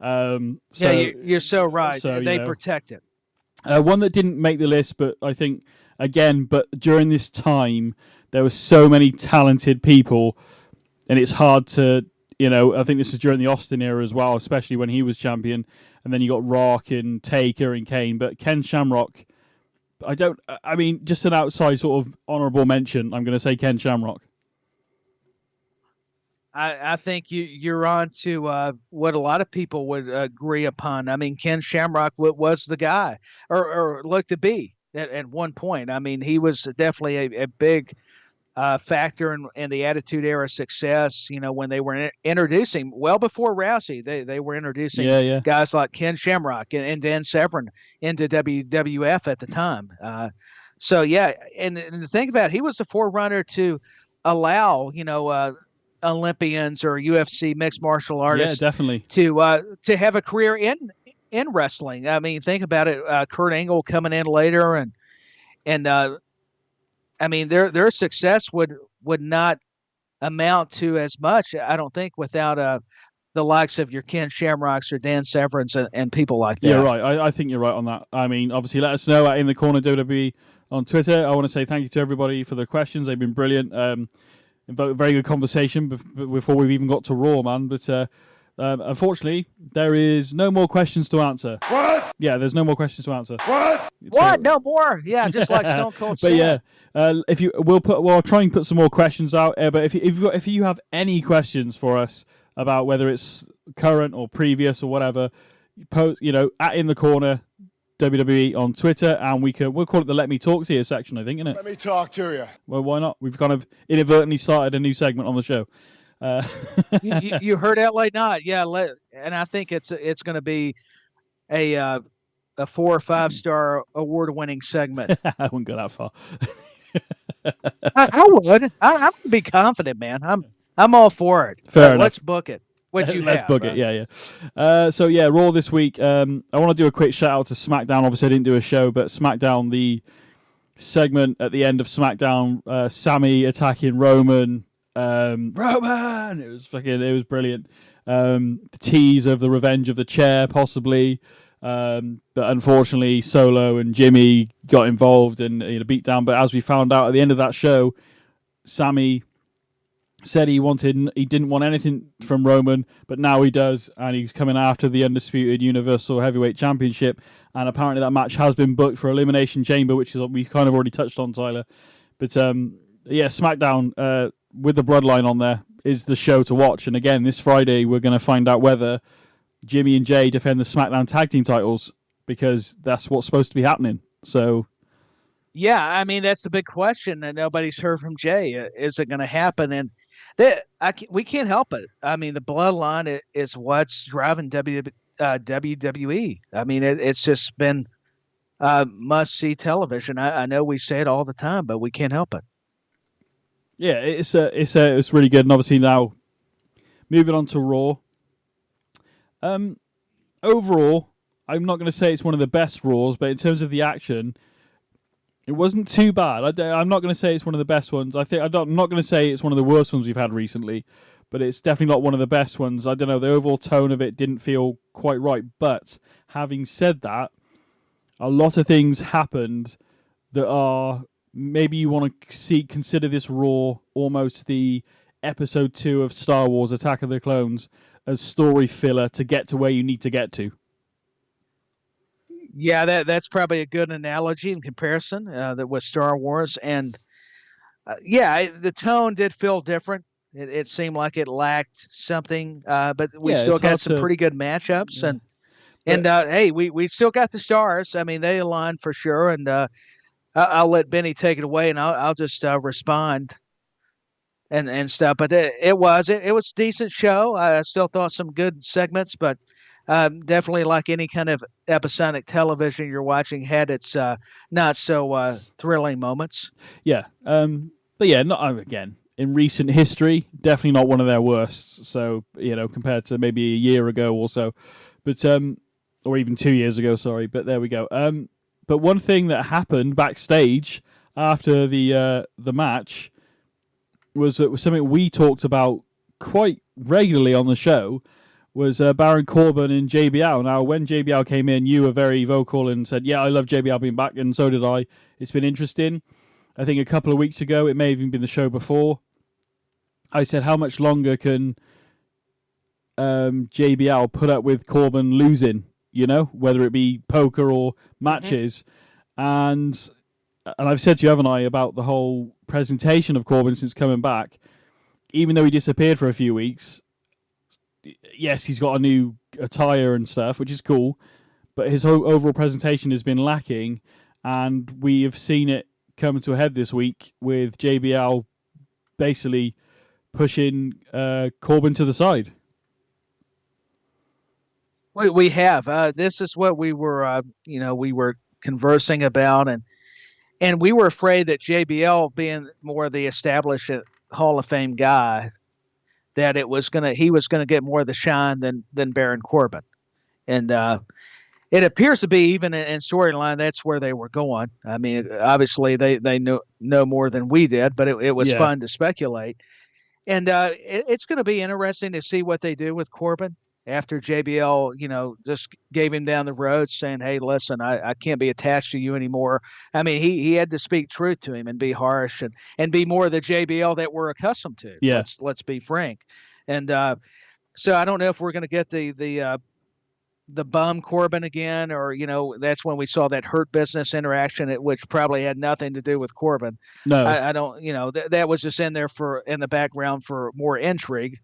Speaker 5: You're so right. So, they protect it.
Speaker 4: One that didn't make the list, but I think again, but during this time there were so many talented people, and it's hard to, I think this is during the Austin era as well, especially when he was champion, and then you got Rock and Taker and Kane, but Ken Shamrock, just an outside sort of honourable mention, I'm going to say Ken Shamrock.
Speaker 5: I think you're on to what a lot of people would agree upon. I mean, Ken Shamrock was the guy, or looked to be at one point. I mean, he was definitely a big factor in the Attitude Era success. When they were introducing, well before Rousey, they were introducing guys like Ken Shamrock and Dan Severn into WWF at the time. And the thing about it, he was the forerunner to allow Olympians or UFC mixed martial artists,
Speaker 4: definitely,
Speaker 5: to have a career in wrestling. I mean, think about it. Kurt Angle coming in later, and I mean, their success would not amount to as much, I don't think, without the likes of your Ken Shamrocks or Dan Severns and people like that.
Speaker 4: Yeah, right. I think you're right on that. I mean, obviously, let us know at In the Corner WWE on Twitter. I want to say thank you to everybody for the questions. They've been brilliant. Very good conversation before we've even got to Raw, man. But unfortunately, there is no more questions to answer.
Speaker 2: What?
Speaker 4: Yeah, there's no more questions to answer.
Speaker 2: What?
Speaker 5: What? No more? Yeah, just like Stone Cold.
Speaker 4: But yeah, we'll try and put some more questions out. But if you have any questions for us about whether it's current or previous or whatever, post at In the Corner WWE on Twitter, and we'll call it the Let Me Talk to You section, I think, isn't it?
Speaker 2: Let me talk to you.
Speaker 4: Well, why not? We've kind of inadvertently started a new segment on the show.
Speaker 5: You heard LA Knot, yeah, and I think it's going to be a 4 or 5 star award winning segment.
Speaker 4: I wouldn't go that far.
Speaker 5: I would. I'm gonna be confident, man. I'm all for it.
Speaker 4: Fair enough.
Speaker 5: Let's book it. what you
Speaker 4: Let's
Speaker 5: have.
Speaker 4: book it. Yeah. So yeah, Raw this week. I want to do a quick shout out to SmackDown. Obviously, I didn't do a show, but SmackDown, the segment at the end of SmackDown, Sammy attacking Roman. Roman. It was brilliant. The tease of the revenge of the chair, possibly. But unfortunately, Solo and Jimmy got involved and beat down. But as we found out at the end of that show, Sammy said he didn't want anything from Roman, but now he does, and he's coming after the undisputed Universal Heavyweight Championship. And apparently that match has been booked for Elimination Chamber, which is what we kind of already touched on, Tyler. But yeah, SmackDown with the Bloodline on there is the show to watch. And again, this Friday we're going to find out whether Jimmy and Jay defend the SmackDown Tag Team titles, because that's what's supposed to be happening. So.
Speaker 5: Yeah, I mean, that's the big question that nobody's heard from Jay. Is it going to happen? And we can't help it. I mean, the Bloodline is what's driving WWE. I mean, it's just been must-see television. I know we say it all the time, but we can't help it.
Speaker 4: Yeah, it's really good. And obviously now, moving on to Raw. Overall, I'm not going to say it's one of the best Raws, but in terms of the action, it wasn't too bad. I'm not going to say it's one of the best ones. I'm not going to say it's one of the worst ones we've had recently, but it's definitely not one of the best ones. I don't know, the overall tone of it didn't feel quite right. But having said that, a lot of things happened that are, maybe you want to consider this Raw almost the episode 2 of Star Wars Attack of the Clones as story filler to get to where you need to get to.
Speaker 5: Yeah, that's probably a good analogy in comparison that with Star Wars. And the tone did feel different. It seemed like it lacked something, but we still got some pretty good matchups. Yeah. Hey, we still got the stars. I mean, they aligned for sure. And I'll let BenNny take it away, and I'll just respond and stuff. But it was a decent show. I still thought some good segments, but definitely, like any kind of episodic television you're watching, had its not so thrilling moments.
Speaker 4: Yeah, but yeah, not again in recent history, definitely not one of their worst. So compared to maybe a year ago or so, but or even 2 years ago. Sorry, but there we go. But one thing that happened backstage after the match was something we talked about quite regularly on the show. Was Baron Corbin and JBL. Now, when JBL came in, you were very vocal and said, yeah, I love JBL being back, and so did I. It's been interesting. I think a couple of weeks ago, it may have even been the show before, I said, how much longer can JBL put up with Corbin losing, whether it be poker or matches. And I've said to you, haven't I, about the whole presentation of Corbin since coming back, even though he disappeared for a few weeks. Yes, he's got a new attire and stuff, which is cool, but his overall presentation has been lacking, and we have seen it come to a head this week with JBL basically pushing Corbin to the side.
Speaker 5: We have. This is what we were, we were conversing about, and we were afraid that JBL, being more the established Hall of Fame guy, that he was gonna get more of the shine than Baron Corbin, and it appears to be, even in storyline, that's where they were going. I mean, obviously they know more than we did, but it was fun to speculate, and it's going to be interesting to see what they do with Corbin after JBL, just gave him down the road saying, hey, listen, I can't be attached to you anymore. I mean, he had to speak truth to him and be harsh and be more the JBL that we're accustomed to.
Speaker 4: Yeah.
Speaker 5: Let's be frank. And so I don't know if we're going to get the bum Corbin again, or, that's when we saw that Hurt Business interaction, which probably had nothing to do with Corbin.
Speaker 4: No,
Speaker 5: I don't, that was just in the background for more intrigue.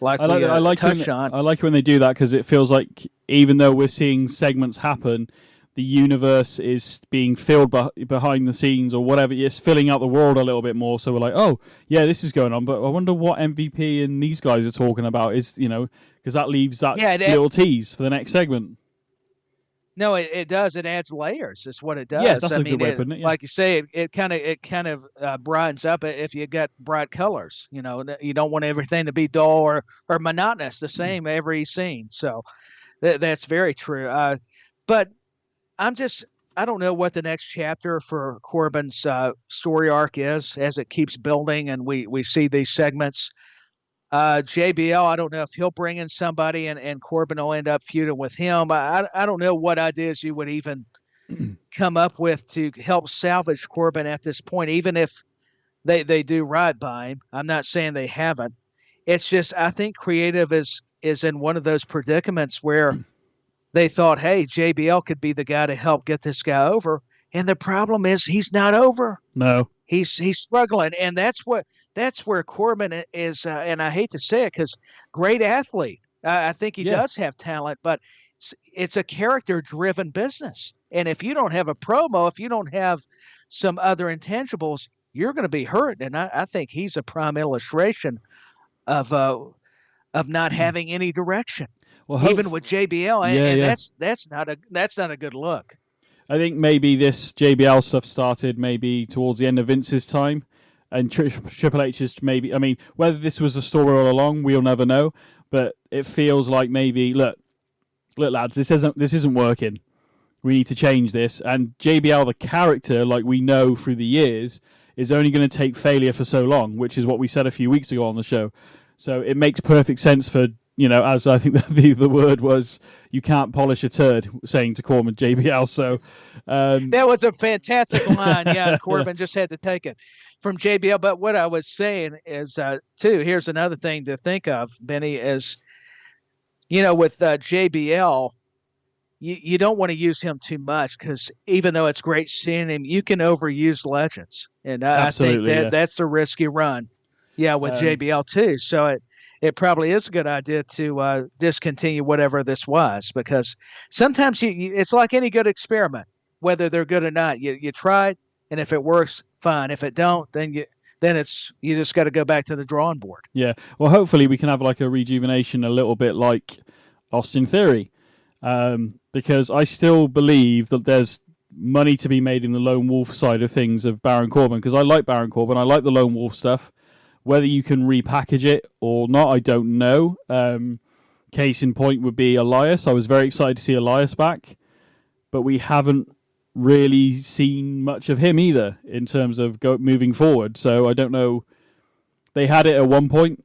Speaker 5: I like
Speaker 4: it when they do that, because it feels like even though we're seeing segments happen, the universe is being filled behind the scenes or whatever. It's filling out the world a little bit more. So we're like, oh, yeah, this is going on. But I wonder what MVP and these guys are talking about, is, because that leaves that little tease for the next segment.
Speaker 5: No, it does. It adds layers. Is what it does.
Speaker 4: Yeah, that's
Speaker 5: I
Speaker 4: a
Speaker 5: mean,
Speaker 4: good way of putting it. Yeah.
Speaker 5: like you say, it kind of brightens up if you get bright colors. You don't want everything to be dull or monotonous, the same every scene. So that's very true. But I'm just I don't know what the next chapter for Corbin's story arc is as it keeps building and we see these segments. JBL, I don't know if he'll bring in somebody and Corbin will end up feuding with him. I don't know what ideas you would even come up with to help salvage Corbin at this point, even if they do right by him. I'm not saying they haven't. It's just I think creative is in one of those predicaments where they thought, hey, JBL could be the guy to help get this guy over. And the problem is he's not over.
Speaker 4: No.
Speaker 5: He's struggling. And that's where Corbin is, and I hate to say it because great athlete. I think he does have talent, but it's a character-driven business. And if you don't have a promo, if you don't have some other intangibles, you're going to be hurt. And I think he's a prime illustration of not having any direction. Well, even with JBL, and that's not a good look.
Speaker 4: I think maybe this JBL stuff started maybe towards the end of Vince's time, and Triple H's maybe. I mean, whether this was a story all along, we'll never know. But it feels like maybe look, lads, this isn't working. We need to change this. And JBL, the character, like we know through the years, is only going to take failure for so long, which is what we said a few weeks ago on the show. So it makes perfect sense for. As I think the word was, you can't polish a turd, saying to Corbin JBL. So
Speaker 5: that was a fantastic line. Yeah, Corbin just had to take it from JBL. But what I was saying is, too, here's another thing to think of, Benny, is, with JBL, you don't want to use him too much because even though it's great seeing him, you can overuse legends. And I think that's the risk you run. Yeah, with JBL, too. So it probably is a good idea to discontinue whatever this was because sometimes it's like any good experiment, whether they're good or not. You try it, and if it works, fine. If it don't, then you just got to go back to the drawing board.
Speaker 4: Yeah. Well, hopefully we can have like a rejuvenation, a little bit like Austin Theory, because I still believe that there's money to be made in the Lone Wolf side of things of Baron Corbin because I like Baron Corbin. I like the Lone Wolf stuff. Whether you can repackage it or not, I don't know. Case in point would be Elias. I was very excited to see Elias back, but we haven't really seen much of him either in terms of moving forward. So I don't know. They had it at one point.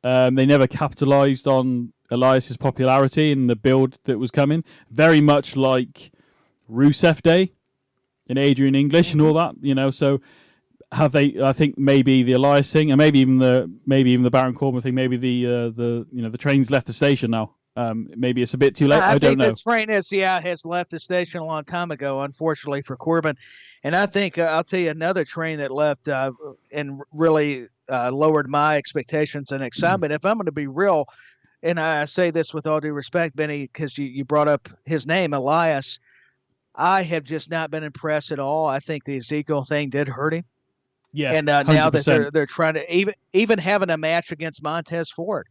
Speaker 4: They never capitalized on Elias's popularity and the build that was coming. Very much like Rusev Day and Adrian English and all that, so... Have they? I think maybe the Elias thing, and maybe even the Baron Corbin thing. Maybe the train's left the station now. Maybe it's a bit too late. I don't know.
Speaker 5: The train has left the station a long time ago, unfortunately for Corbin. And I think I'll tell you another train that left and really lowered my expectations and excitement. If I'm going to be real, and I say this with all due respect, Benny, because you brought up his name, Elias. I have just not been impressed at all. I think the Ezekiel thing did hurt him.
Speaker 4: Yeah,
Speaker 5: and now that they're trying to even having a match against Montez Ford,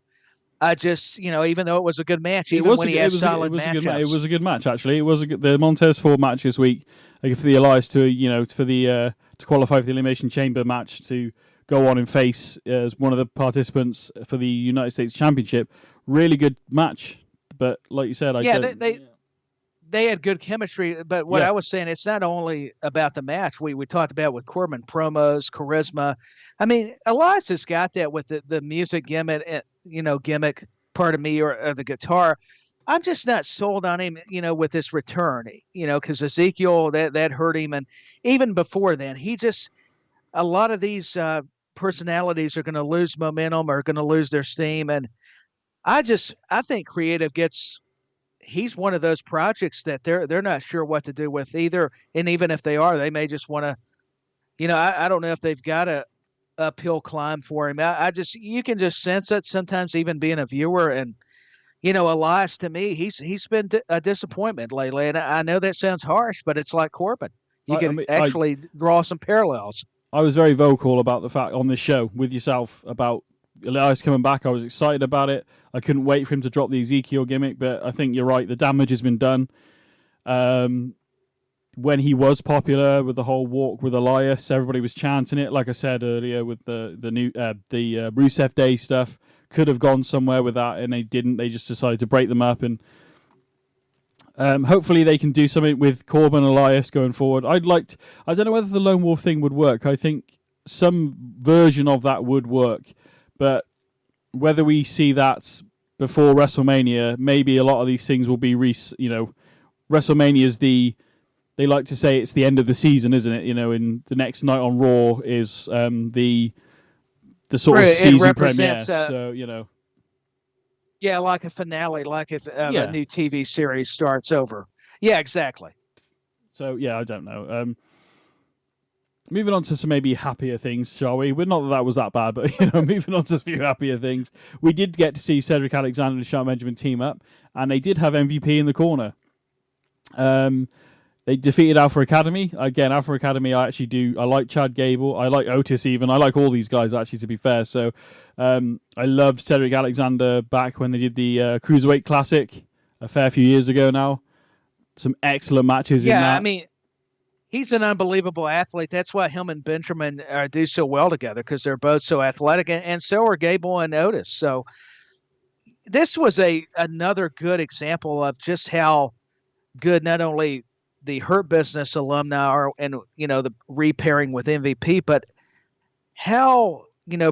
Speaker 5: I just even though it was a good match, it was a
Speaker 4: good match actually. It was the Montez Ford match this week for the Elias to qualify for the Elimination Chamber match to go on and face as one of the participants for the United States Championship. Really good match, but like you said,
Speaker 5: they had good chemistry, but what I was saying, it's not only about the match. We talked about with Corbin, promos, charisma. I mean, Elias has got that with the music gimmick, gimmick part of me or the guitar. I'm just not sold on him, with this return, because Ezekiel, that hurt him. And even before then, a lot of these personalities are going to lose momentum, are going to lose their steam. And I think creative he's one of those projects that they're not sure what to do with either. And even if they are, they may just want to, I don't know if they've got a uphill climb for him. You can just sense it sometimes even being a viewer. And, Elias, to me, he's been a disappointment lately. And I know that sounds harsh, but it's like Corbin. You can actually draw some parallels.
Speaker 4: I was very vocal about the fact on this show with yourself about Elias coming back. I was excited about it. I couldn't wait for him to drop the Ezekiel gimmick, but I think you're right. The damage has been done. When he was popular with the whole walk with Elias, everybody was chanting it. Like I said earlier, with the Rusev Day stuff, could have gone somewhere with that, and they didn't. They just decided to break them up, and hopefully they can do something with Corbin and Elias going forward. I don't know whether the Lone Wolf thing would work. I think some version of that would work, but whether we see that before WrestleMania, maybe a lot of these things will be, WrestleMania is they like to say it's the end of the season, isn't it? In the next night on Raw is the sort of season premiere.
Speaker 5: Yeah, like a finale, like if a new TV series starts over. Yeah, exactly.
Speaker 4: So, I don't know. Moving on to some maybe happier things, shall we? Well, not that was that bad, but moving on to a few happier things. We did get to see Cedric Alexander and Shelton Benjamin team up, and they did have MVP in the corner. They defeated Alpha Academy. Again, Alpha Academy, I like Chad Gable. I like Otis even. I like all these guys, actually, to be fair. So I loved Cedric Alexander back when they did the Cruiserweight Classic a fair few years ago now. Some excellent matches in that.
Speaker 5: Yeah, I mean, he's an unbelievable athlete. That's why him and Benjamin do so well together, because they're both so athletic, and so are Gable and Otis. So this was another good example of just how good not only the Hurt Business alumni are, and the repairing with MVP, but how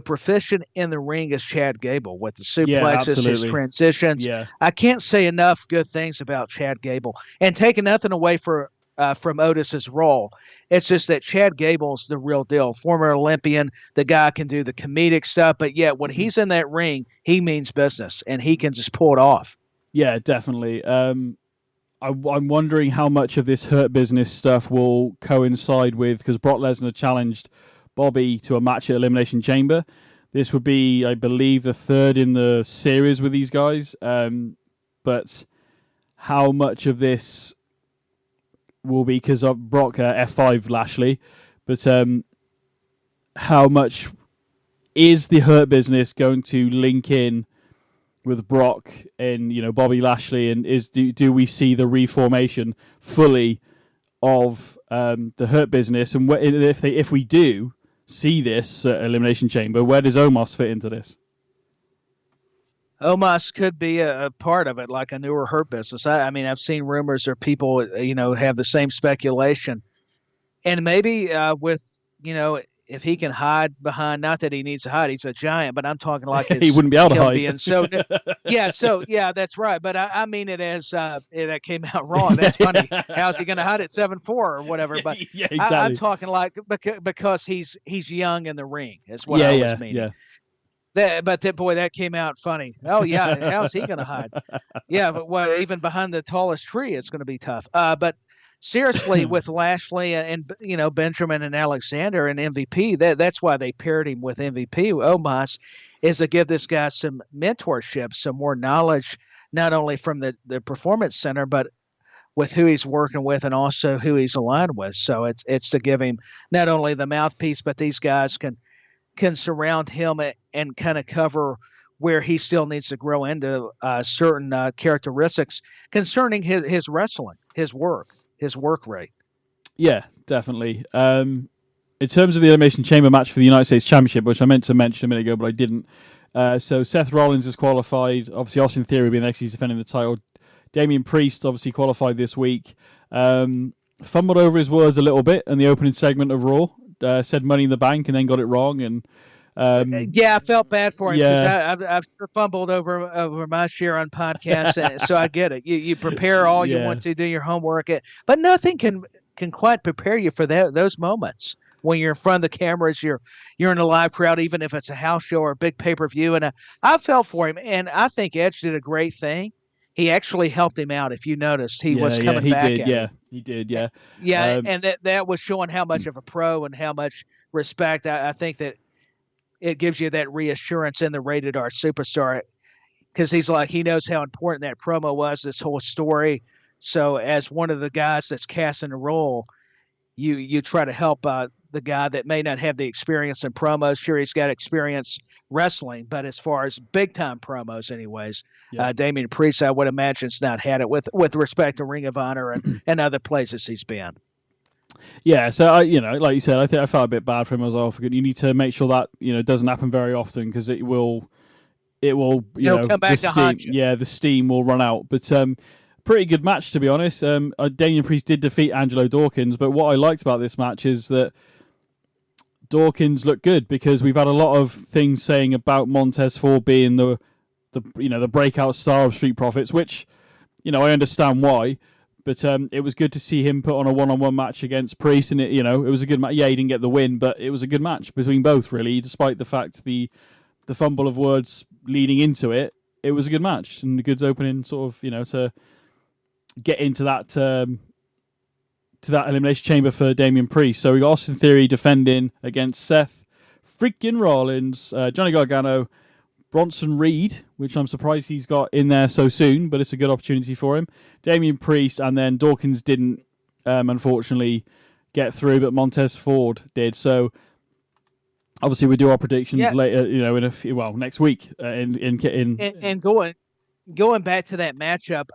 Speaker 5: proficient in the ring is Chad Gable with the suplexes, his transitions.
Speaker 4: Yeah.
Speaker 5: I can't say enough good things about Chad Gable, and taking nothing away from Otis's role. It's just that Chad Gable's the real deal. Former Olympian, the guy can do the comedic stuff, but yet when he's in that ring, he means business, and he can just pull it off.
Speaker 4: Yeah, definitely. I'm wondering how much of this Hurt Business stuff will coincide with, because Brock Lesnar challenged Bobby to a match at Elimination Chamber. This would be, I believe, the third in the series with these guys. But how much of this will be because of Brock F5 Lashley, but how much is the Hurt Business going to link in with Brock and Bobby Lashley, and do we see the reformation fully of the Hurt Business? And if we do see this Elimination Chamber, where does Omos fit into this?
Speaker 5: Omos could be a part of it, like a newer Hurt Business. I mean, I've seen rumors or people have the same speculation, and maybe with if he can hide behind, not that he needs to hide, he's a giant, but I'm talking like
Speaker 4: he wouldn't be able to hide.
Speaker 5: That's right. But I mean it as that came out wrong. That's funny. How's he going to hide at 7'4" or whatever? But
Speaker 4: yeah, exactly.
Speaker 5: I'm talking like because he's young in the ring. Is what I was meaning.
Speaker 4: Yeah.
Speaker 5: That came out funny. Oh yeah, how's he going to hide? Yeah, but even behind the tallest tree, it's going to be tough. But seriously, with Lashley and Benjamin and Alexander and MVP, that's why they paired him with MVP. Omos is to give this guy some mentorship, some more knowledge, not only from the Performance Center, but with who he's working with and also who he's aligned with. So it's to give him not only the mouthpiece, but these guys can surround him and kind of cover where he still needs to grow into certain characteristics concerning his wrestling, his work rate.
Speaker 4: Yeah, definitely. In terms of the Elimination Chamber match for the United States Championship, which I meant to mention a minute ago, but I didn't. So Seth Rollins has qualified. Obviously, Austin Theory being next, he's defending the title. Damian Priest obviously qualified this week. Fumbled over his words a little bit in the opening segment of Raw. Said Money in the Bank and then got it wrong. And
Speaker 5: I felt bad for him because I've fumbled over my share on podcasts, and so I get it. You prepare all you want to, do your homework, but nothing can quite prepare you for those moments when you're in front of the cameras. You're in a live crowd, even if it's a house show or a big pay-per-view. And I felt for him, and I think Edge did a great thing. He actually helped him out. If you noticed, he was coming back.
Speaker 4: He did. Yeah.
Speaker 5: And that was showing how much of a pro and how much respect. I think that it gives you that reassurance in the Rated R Superstar, because he knows how important that promo was, this whole story. So as one of the guys that's casting the role, you try to help the guy that may not have the experience in promos. Sure, he's got experience wrestling, but as far as big time promos, anyways, Damian Priest, I would imagine, has not had it with respect to Ring of Honor and other places he's been.
Speaker 4: Yeah, so like you said, I think I felt a bit bad for him as well. You need to make sure that doesn't happen very often, because it will come back to haunt you. Yeah, the steam will run out. But pretty good match, to be honest. Damian Priest did defeat Angelo Dawkins, but what I liked about this match is that Dawkins looked good, because we've had a lot of things saying about Montez Ford being the breakout star of Street Profits, which I understand why. But it was good to see him put on a one-on-one match against Priest, and it was a good match. Yeah, he didn't get the win, but it was a good match between both, really, despite the fact the fumble of words leading into it. It was a good match and a good opening, sort of, to get into that to that Elimination Chamber for Damian Priest. So we got Austin Theory defending against Seth freaking Rollins, Johnny Gargano, Bronson Reed, which I'm surprised he's got in there so soon, but it's a good opportunity for him. Damian Priest, and then Dawkins didn't, unfortunately, get through, but Montez Ford did. So obviously we do our predictions later, in a few, next week.
Speaker 5: And going back to that matchup,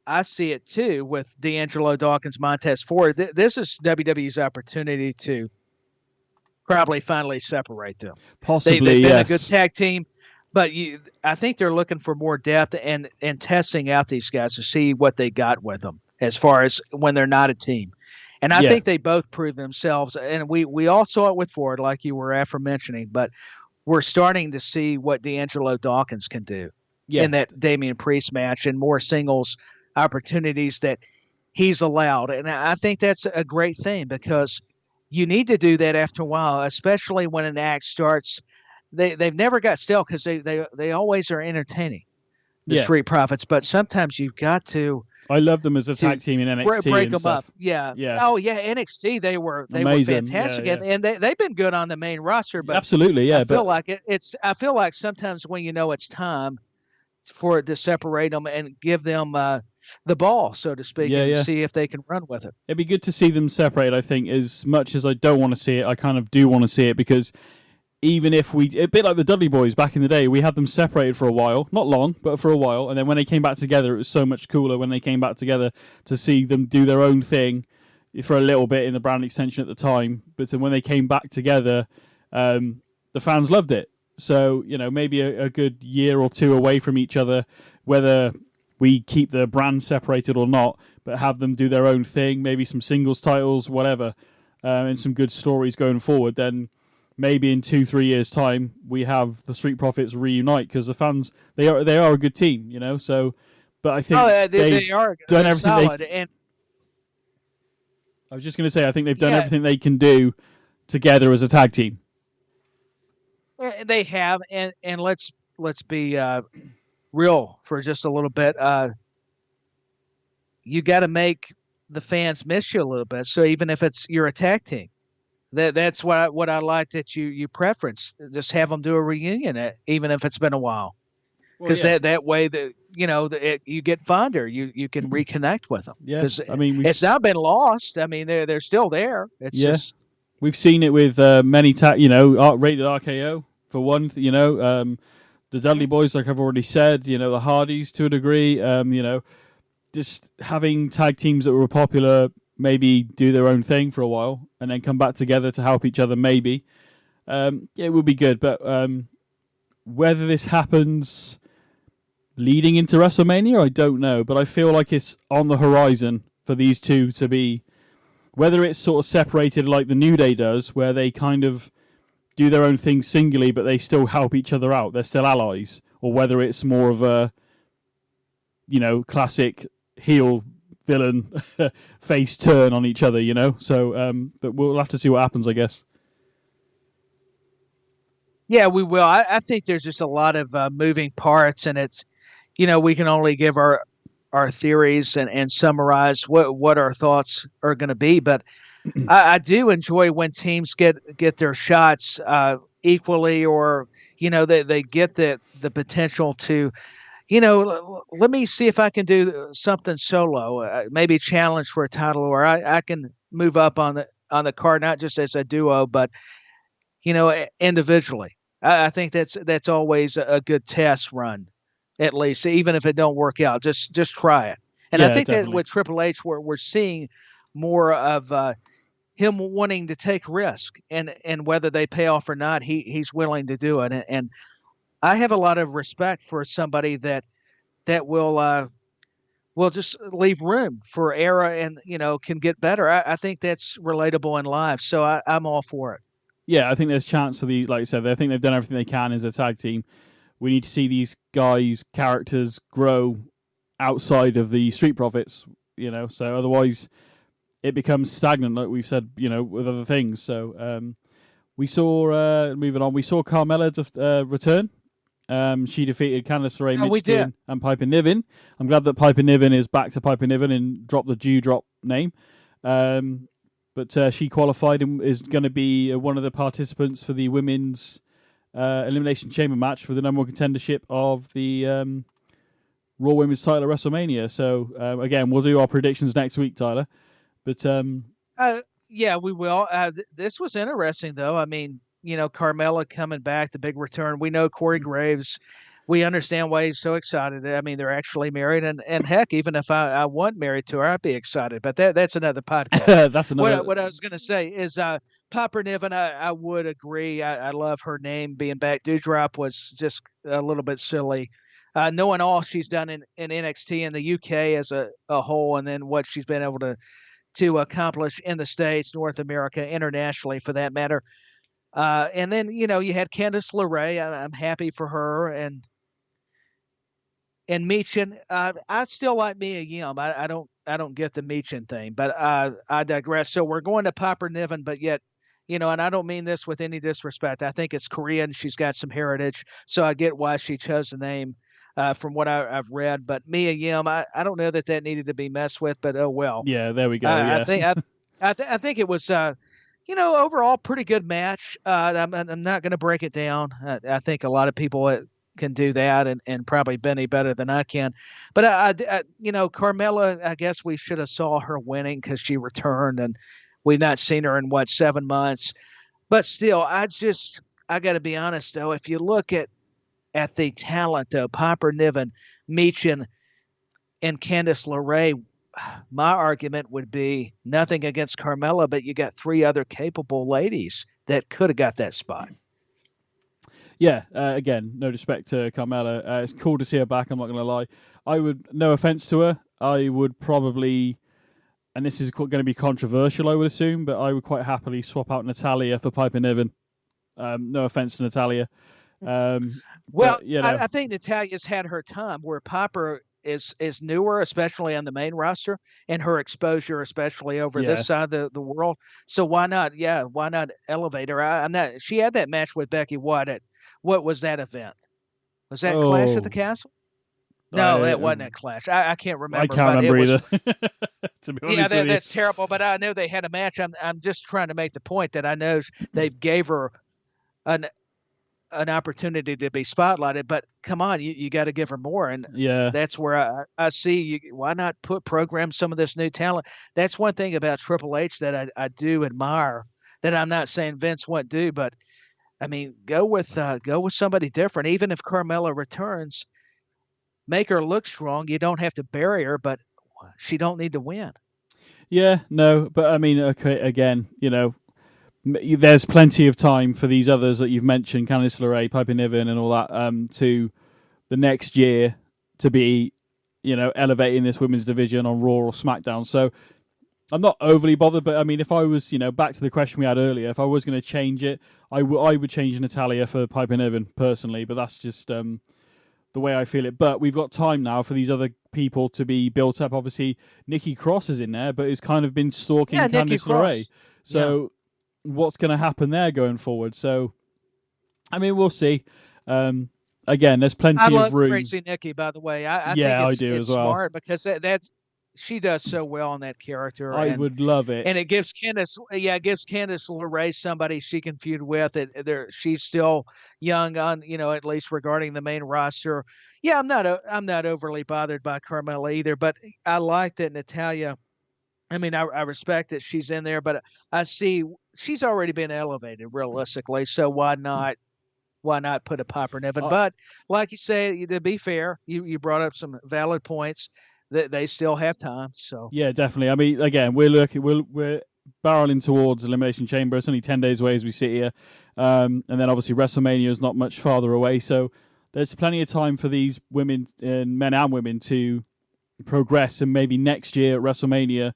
Speaker 5: I see it too with D'Angelo Dawkins, Montez Ford. This is WWE's opportunity to probably finally separate them.
Speaker 4: Possibly,
Speaker 5: they've been
Speaker 4: yes.
Speaker 5: a good tag team. But I think they're looking for more depth and testing out these guys to see what they got with them as far as when they're not a team. And I think they both proved themselves. And we all saw it with Ford, like you were mentioning. But we're starting to see what D'Angelo Dawkins can do in that Damian Priest match, and more singles opportunities that he's allowed. And I think that's a great thing, because you need to do that after a while, especially when an act starts – They've never got stale, because they always are entertaining, the Street Profits. But sometimes you've got to.
Speaker 4: I love them as a tag team in NXT.
Speaker 5: Break them
Speaker 4: stuff.
Speaker 5: up, yeah.
Speaker 4: Oh
Speaker 5: yeah, NXT they were
Speaker 4: amazing.
Speaker 5: Fantastic, and they've been good on the main roster. But
Speaker 4: absolutely, yeah.
Speaker 5: I feel like sometimes when it's time for it to separate them and give them the ball, so to speak, and see if they can run with it.
Speaker 4: It'd be good to see them separate. I think, as much as I don't want to see it, I kind of do want to see it, because. Even if a bit like the Dudley Boys back in the day, we had them separated for a while, not long, but for a while. And then when they came back together, it was so much cooler when they came back together to see them do their own thing for a little bit in the brand extension at the time. But then when they came back together, the fans loved it. So, maybe a good year or two away from each other, whether we keep the brand separated or not, but have them do their own thing, maybe some singles titles, whatever, and some good stories going forward, then maybe in 2-3 years' time we have the Street Profits reunite, because the fans they are a good team, So, but I think
Speaker 5: they are
Speaker 4: done everything
Speaker 5: solid.
Speaker 4: I was just going to say, I think they've done everything they can do together as a tag team.
Speaker 5: They have, and let's be real for just a little bit. You got to make the fans miss you a little bit. So even if you're a tag team. That's what I like that you preference. Just have them do a reunion, even if it's been a while, because that way you get fonder. You can reconnect with them.
Speaker 4: Yeah,
Speaker 5: it's not been lost. I mean, they're still there. It's just
Speaker 4: we've seen it with many rated RKO for one. The Dudley Boys, like I've already said. The Hardys to a degree. Just having tag teams that were popular. Maybe do their own thing for a while and then come back together to help each other, maybe. It would be good. But whether this happens leading into WrestleMania, I don't know. But I feel like it's on the horizon for these two to be, whether it's sort of separated like the New Day does, where they kind of do their own thing singly, but they still help each other out. They're still allies. Or whether it's more of a, classic heel villain face turn on each other, So, but we'll have to see what happens, I guess.
Speaker 5: Yeah, we will. I think there's just a lot of moving parts, and it's, we can only give our theories and summarize what our thoughts are going to be. But I do enjoy when teams get their shots equally, or they get the potential to. Let me see if I can do something solo, maybe challenge for a title, or I can move up on on the card, not just as a duo, but individually. I think that's always a good test run, at least, even if it don't work out. Just try it. And I
Speaker 4: Yeah,
Speaker 5: think that
Speaker 4: definitely.
Speaker 5: with Triple H, we're seeing more of him wanting to take risk, and whether they pay off or not, he's willing to do it. And I have a lot of respect for somebody that will just leave room for error and can get better. I think that's relatable in life, so I'm all for it.
Speaker 4: Yeah, I think there's chance for like I said, I think they've done everything they can as a tag team. We need to see these guys' characters grow outside of the Street Profits, so otherwise it becomes stagnant, like we've said, with other things. So we saw, moving on, we saw Carmella return. She defeated Candice LeRae, Mitch and Piper Niven. I'm glad that Piper Niven is back to Piper Niven and dropped the Dewdrop name. But she qualified and is going to be one of the participants for the women's Elimination Chamber match for the number one contendership of the Raw Women's title at WrestleMania. So, again, we'll do our predictions next week, Tyler. But
Speaker 5: yeah, we will. This was interesting, though. I mean, Carmella coming back, the big return. We know Corey Graves. We understand why he's so excited. I mean, they're actually married, and heck, even if I wasn't married to her, I'd be excited. But that's another podcast.
Speaker 4: That's another.
Speaker 5: What I was going to say is, Piper Niven. I would agree. I love her name being back. Dewdrop was just a little bit silly, knowing all she's done in NXT in the UK as a whole, and then what she's been able to accomplish in the States, North America, internationally, for that matter. And then you had Candice LeRae. I'm happy for her, and Meechin, I still like Mia Yim. I don't get the Meechin thing, but I digress. So we're going to Piper Niven, but yet, and I don't mean this with any disrespect. I think it's Korean. She's got some heritage, so I get why she chose the name from what I've read. But Mia Yim, I don't know that needed to be messed with, but oh well.
Speaker 4: Yeah, there we go. Yeah.
Speaker 5: I think it was overall pretty good match. I'm not going to break it down. I think a lot of people can do that, and probably BenNny better than I can. But Carmella, I guess we should have saw her winning because she returned, and we've not seen her in 7 months. But still, I got to be honest though. If you look at the talent though, Piper Niven, Meechin, and Candice LeRae, my argument would be nothing against Carmella, but you got 3 other capable ladies that could have got that spot.
Speaker 4: Yeah, again, no respect to Carmella. It's cool to see her back, I'm not going to lie. No offense to her, I would probably, and this is going to be controversial, I would assume, but I would quite happily swap out Natalya for Piper Niven. No offense to Natalya.
Speaker 5: Well, I think Natalya's had her time, where Piper is newer, especially on the main roster, and her exposure, especially over this side of the world. So why not? Yeah, why not elevate her? I'm not. She had that match with Becky White at what was that event? Was that Clash at the Castle? No, that wasn't a Clash. I can't remember.
Speaker 4: I can't remember either. To be honest with you.
Speaker 5: That's terrible. But I know they had a match. I'm just trying to make the point that I know they gave her an opportunity to be spotlighted, but come on, you got to give her more. And that's where I see why not program some of this new talent. That's one thing about Triple H that I do admire, that I'm not saying Vince won't do, but I mean, go with somebody different. Even if Carmella returns, make her look strong. You don't have to bury her, but she don't need to win. Yeah, no, but I mean, okay, again, there's plenty of time for these others that you've mentioned, Candice LeRae, Piper Niven, and all that, to the next year to be, elevating this women's division on Raw or SmackDown. So I'm not overly bothered, but I mean, if I was, back to the question we had earlier, if I was going to change it, I would change Natalya for Piper Niven personally, but that's just the way I feel it. But we've got time now for these other people to be built up. Obviously, Nikki Cross is in there, but has kind of been stalking Candice LeRae. So what's going to happen there going forward? So, I mean, we'll see. Again, there's plenty of room. I love Crazy Nikki, by the way. I think I do as well. Smart because she does so well on that character. I would love it, and it gives Candice LeRae somebody she can feud with. She's still young on, at least regarding the main roster. Yeah, I'm not overly bothered by Carmella either, but I like that Natalya I mean, I respect that she's in there, but I see she's already been elevated realistically. So why not? Why not put a Piper Niven? But like you say, to be fair, you brought up some valid points that they still have time. So
Speaker 4: yeah, definitely. I mean, again, we're barreling towards Elimination Chamber. It's only 10 days away as we sit here, and then obviously WrestleMania is not much farther away. So there's plenty of time for these women, and men and women, to progress, and maybe next year at WrestleMania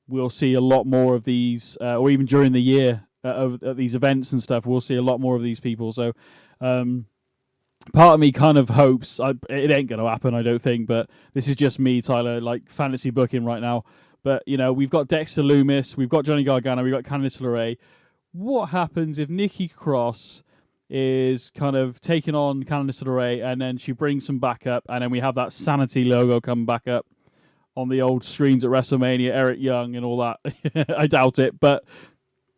Speaker 4: we'll see a lot more of these, or even during the year of these events and stuff, we'll see a lot more of these people. So part of me kind of hopes, it ain't going to happen, I don't think, but this is just me, Tyler, like fantasy booking right now. But, we've got Dexter Lumis, we've got Johnny Gargano, we've got Candice LeRae. What happens if Nikki Cross is kind of taking on Candice LeRae, and then she brings them back up, and then we have that Sanity logo come back up on the old screens at WrestleMania, Eric Young and all that? I doubt it, but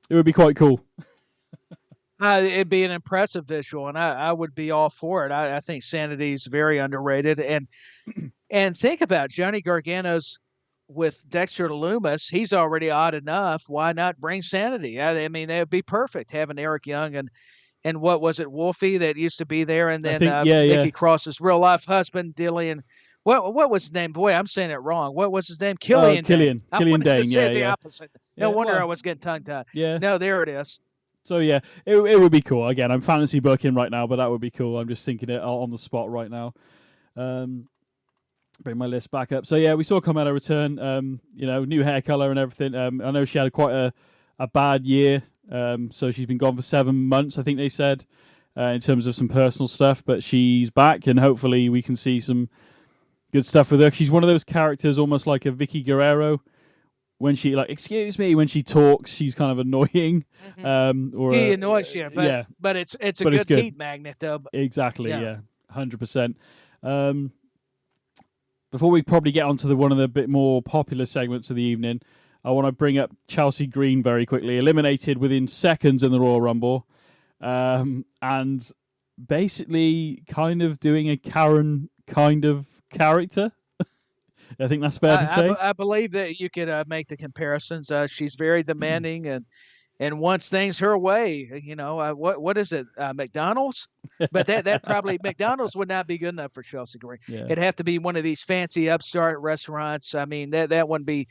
Speaker 4: it would be quite cool.
Speaker 5: It'd be an impressive visual, and I would be all for it. I think Sanity's very underrated, and think about Johnny Gargano's with Dexter Lumis. He's already odd enough. Why not bring Sanity? I mean, that would be perfect having Eric Young and what was it, Wolfie that used to be there, and then Nikki Cross's real life husband, Dillian. What was his name? Boy, I'm saying it wrong. What was his name? Killian Dane.
Speaker 4: Killian Dane.
Speaker 5: Yeah, the opposite. No wonder I was getting tongue tied.
Speaker 4: Yeah.
Speaker 5: No, there it is.
Speaker 4: So yeah, it would be cool. Again, I'm fantasy booking right now, but that would be cool. I'm just thinking it on the spot right now. Bring my list back up. So yeah, we saw Carmella return. New hair color and everything. I know she had quite a bad year. So she's been gone for 7 months, I think they said, in terms of some personal stuff. But she's back, and hopefully we can see some good stuff with her. She's one of those characters, almost like a Vicky Guerrero. When she excuse me, when she talks, she's kind of annoying.
Speaker 5: Mm-hmm. He annoys you, but it's a good heat magnet, though.
Speaker 4: Exactly, yeah, 100%. Before we probably get onto one of the bit more popular segments of the evening, I want to bring up Chelsea Green very quickly, eliminated within seconds in the Royal Rumble, and basically kind of doing a Karen kind of character. I think that's fair to say.
Speaker 5: I believe that you could make the comparisons. She's very demanding and wants things her way. What is it? McDonald's? But that probably McDonald's would not be good enough for Chelsea Green. Yeah. It'd have to be one of these fancy upstart restaurants. I mean, that would be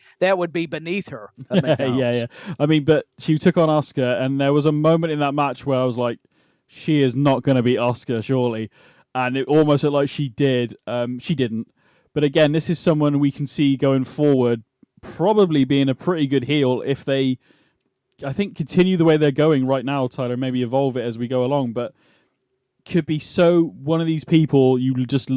Speaker 5: beneath her.
Speaker 4: Yeah. I mean, but she took on Asuka, and there was a moment in that match where I was like, she is not going to beat Asuka, surely. And it almost looked like she did. She didn't. But again, this is someone we can see going forward probably being a pretty good heel if they, I think, continue the way they're going right now, Tyler, maybe evolve it as we go along, but could be so one of these people, you just,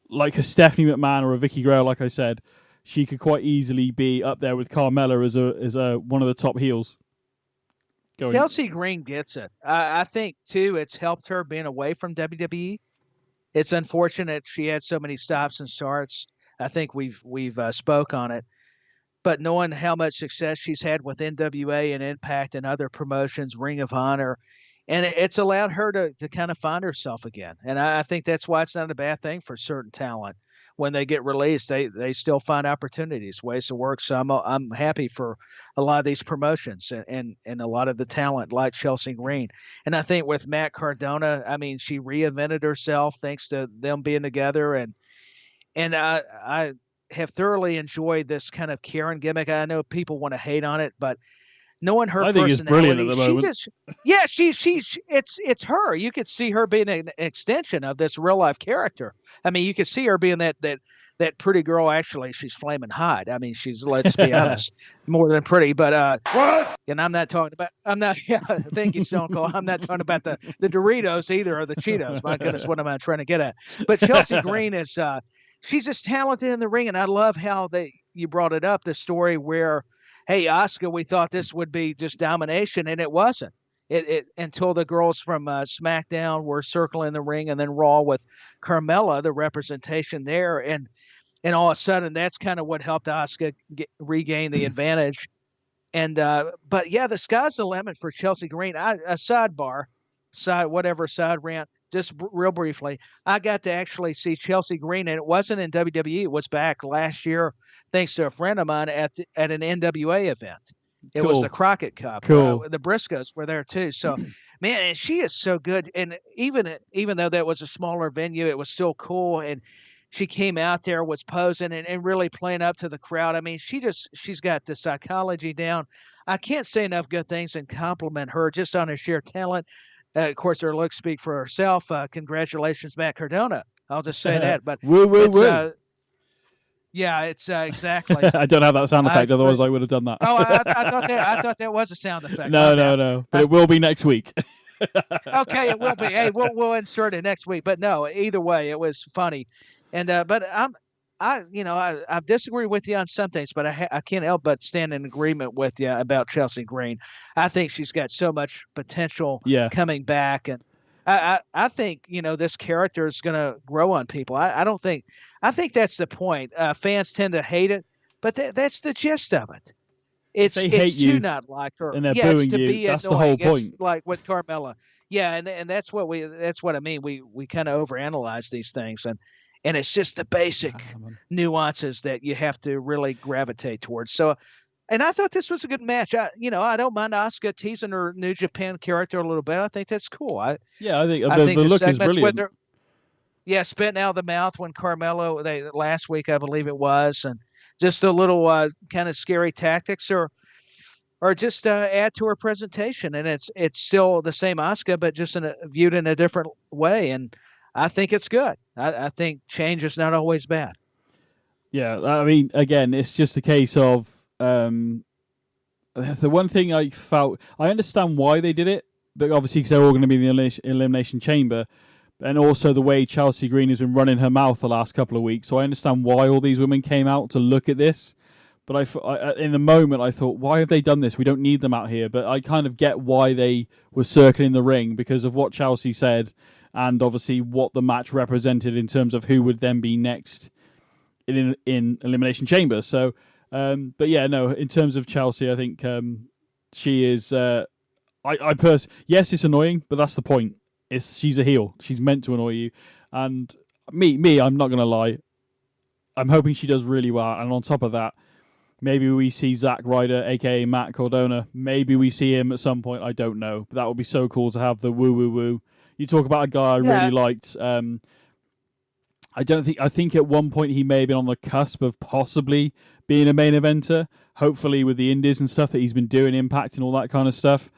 Speaker 4: like a Stephanie McMahon or a Vicky Guerrero, like I said, she could quite easily be up there with Carmella as a one of the top heels.
Speaker 5: Chelsea Green gets it. I think, too, it's helped her being away from WWE. It's unfortunate she had so many stops and starts. I think we've spoke on it. But knowing how much success she's had with NWA and Impact and other promotions, Ring of Honor, and it's allowed her to kind of find herself again. And I think that's why it's not a bad thing for certain talent. When they get released, they still find opportunities, ways to work. So I'm happy for a lot of these promotions and a lot of the talent like Chelsea Green. And I think with Matt Cardona, I mean, she reinvented herself thanks to them being together. And I have thoroughly enjoyed this kind of Karen gimmick. I know people want to hate on it, but knowing her personality,
Speaker 4: it's brilliant at the moment.
Speaker 5: It's her. You could see her being an extension of this real life character. I mean, you could see her being that pretty girl. Actually, she's flaming hot. I mean, she's, let's be honest, more than pretty. But
Speaker 2: what?
Speaker 5: And I'm not talking about. Thank you, Stone Cold. I'm not talking about the Doritos either or the Cheetos. My goodness, what am I trying to get at? But Chelsea Green is she's just talented in the ring, and I love how you brought it up. The story where, hey, Asuka, we thought this would be just domination, and it wasn't. It until the girls from SmackDown were circling the ring, and then Raw with Carmella, the representation there, and all of a sudden that's kind of what helped Asuka regain the advantage. And but yeah, the sky's the limit for Chelsea Green. A sidebar, side rant. just real briefly, I got to actually see Chelsea Green, and it wasn't in WWE. It was back last year, thanks to a friend of mine at an NWA event. It was the Crockett Cup.
Speaker 4: Cool.
Speaker 5: The Briscoes were there too. So, man, and she is so good. And even though that was a smaller venue, it was still cool. And she came out there, was posing and really playing up to the crowd. I mean, she's got the psychology down. I can't say enough good things and compliment her just on her sheer talent. Of course, her looks speak for herself. Congratulations, Matt Cardona. I'll just say that. But
Speaker 4: woo, woo, woo.
Speaker 5: Yeah, it's exactly.
Speaker 4: I don't have that sound effect, otherwise I would have done that.
Speaker 5: I thought that was a sound effect.
Speaker 4: No. But it will be next week.
Speaker 5: Okay, it will be. Hey, we'll insert it next week. But no, either way, it was funny. And but I've disagreed with you on some things, but I can't help but stand in agreement with you about Chelsea Green. I think she's got so much potential coming back, and I think this character is going to grow on people. I think that's the point. Fans tend to hate it, but that's the gist of it. It's to not like her,
Speaker 4: and they're booing
Speaker 5: to
Speaker 4: you.
Speaker 5: Be
Speaker 4: that's
Speaker 5: annoying.
Speaker 4: the whole point.
Speaker 5: It's like with Carmella, and that's what I mean. We kind of overanalyze these things, and it's just the basic nuances that you have to really gravitate towards. So, and I thought this was a good match. I don't mind Asuka teasing her New Japan character a little bit. I think that's cool. I think
Speaker 4: the look is brilliant.
Speaker 5: Spitting out of the mouth when Carmelo, last week, I believe it was, and just a little kind of scary tactics or just add to her presentation. And it's still the same Asuka, but just viewed in a different way. And I think it's good. I think change is not always bad.
Speaker 4: Yeah, I mean, again, it's just a case of the one thing I felt, I understand why they did it, but obviously because they're all going to be in the Elimination Chamber, and also the way Chelsea Green has been running her mouth the last couple of weeks. So I understand why all these women came out to look at this. But I in the moment, I thought, why have they done this? We don't need them out here. But I kind of get why they were circling the ring because of what Chelsea said and obviously what the match represented in terms of who would then be next in Elimination Chamber. So, but yeah, no, in terms of Chelsea, I think she is... yes, it's annoying, but that's the point. She's a heel. She's meant to annoy you. And me, I'm not going to lie. I'm hoping she does really well. And on top of that, maybe we see Zack Ryder, a.k.a. Matt Cardona. Maybe we see him at some point. I don't know. But that would be so cool to have the woo-woo-woo. You talk about a guy I really liked. I think at one point he may have been on the cusp of possibly being a main eventer. Hopefully with the indies and stuff that he's been doing, Impact and all that kind of stuff.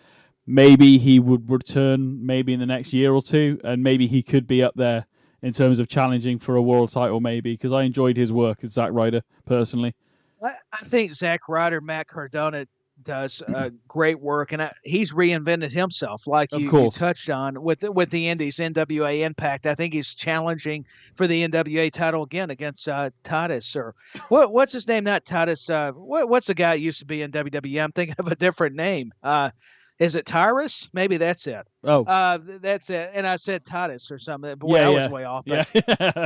Speaker 4: Maybe he would return maybe in the next year or two, and maybe he could be up there in terms of challenging for a world title maybe, because I enjoyed his work as Zack Ryder, personally.
Speaker 5: I think Zack Ryder, Matt Cardona does great work, and he's reinvented himself, like you touched on, with the indies, NWA Impact. I think he's challenging for the NWA title again against Titus, or what's his name? Not Titus. What's the guy who used to be in WWE? I'm thinking of a different name. Is it Tyrus? Maybe that's it.
Speaker 4: Oh,
Speaker 5: that's it. And I said Titus or something. Boy, I was way off. But